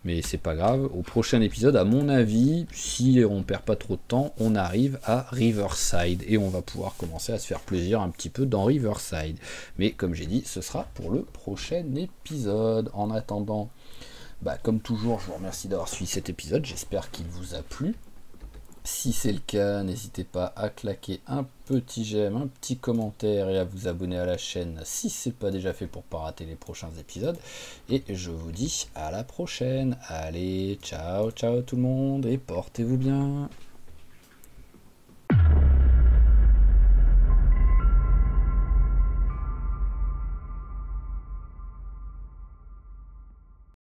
Mais c'est pas grave, au prochain épisode, à mon avis, si on perd pas trop de temps, on arrive à Riverside, et on va pouvoir commencer à se faire plaisir un petit peu dans Riverside. Mais comme j'ai dit, ce sera pour le prochain épisode. En attendant, bah, comme toujours, je vous remercie d'avoir suivi cet épisode, j'espère qu'il vous a plu. Si c'est le cas, n'hésitez pas à claquer un petit j'aime, un petit commentaire et à vous abonner à la chaîne si ce n'est pas déjà fait pour ne pas rater les prochains épisodes. Et je vous dis à la prochaine. Allez, ciao, ciao tout le monde et portez-vous bien.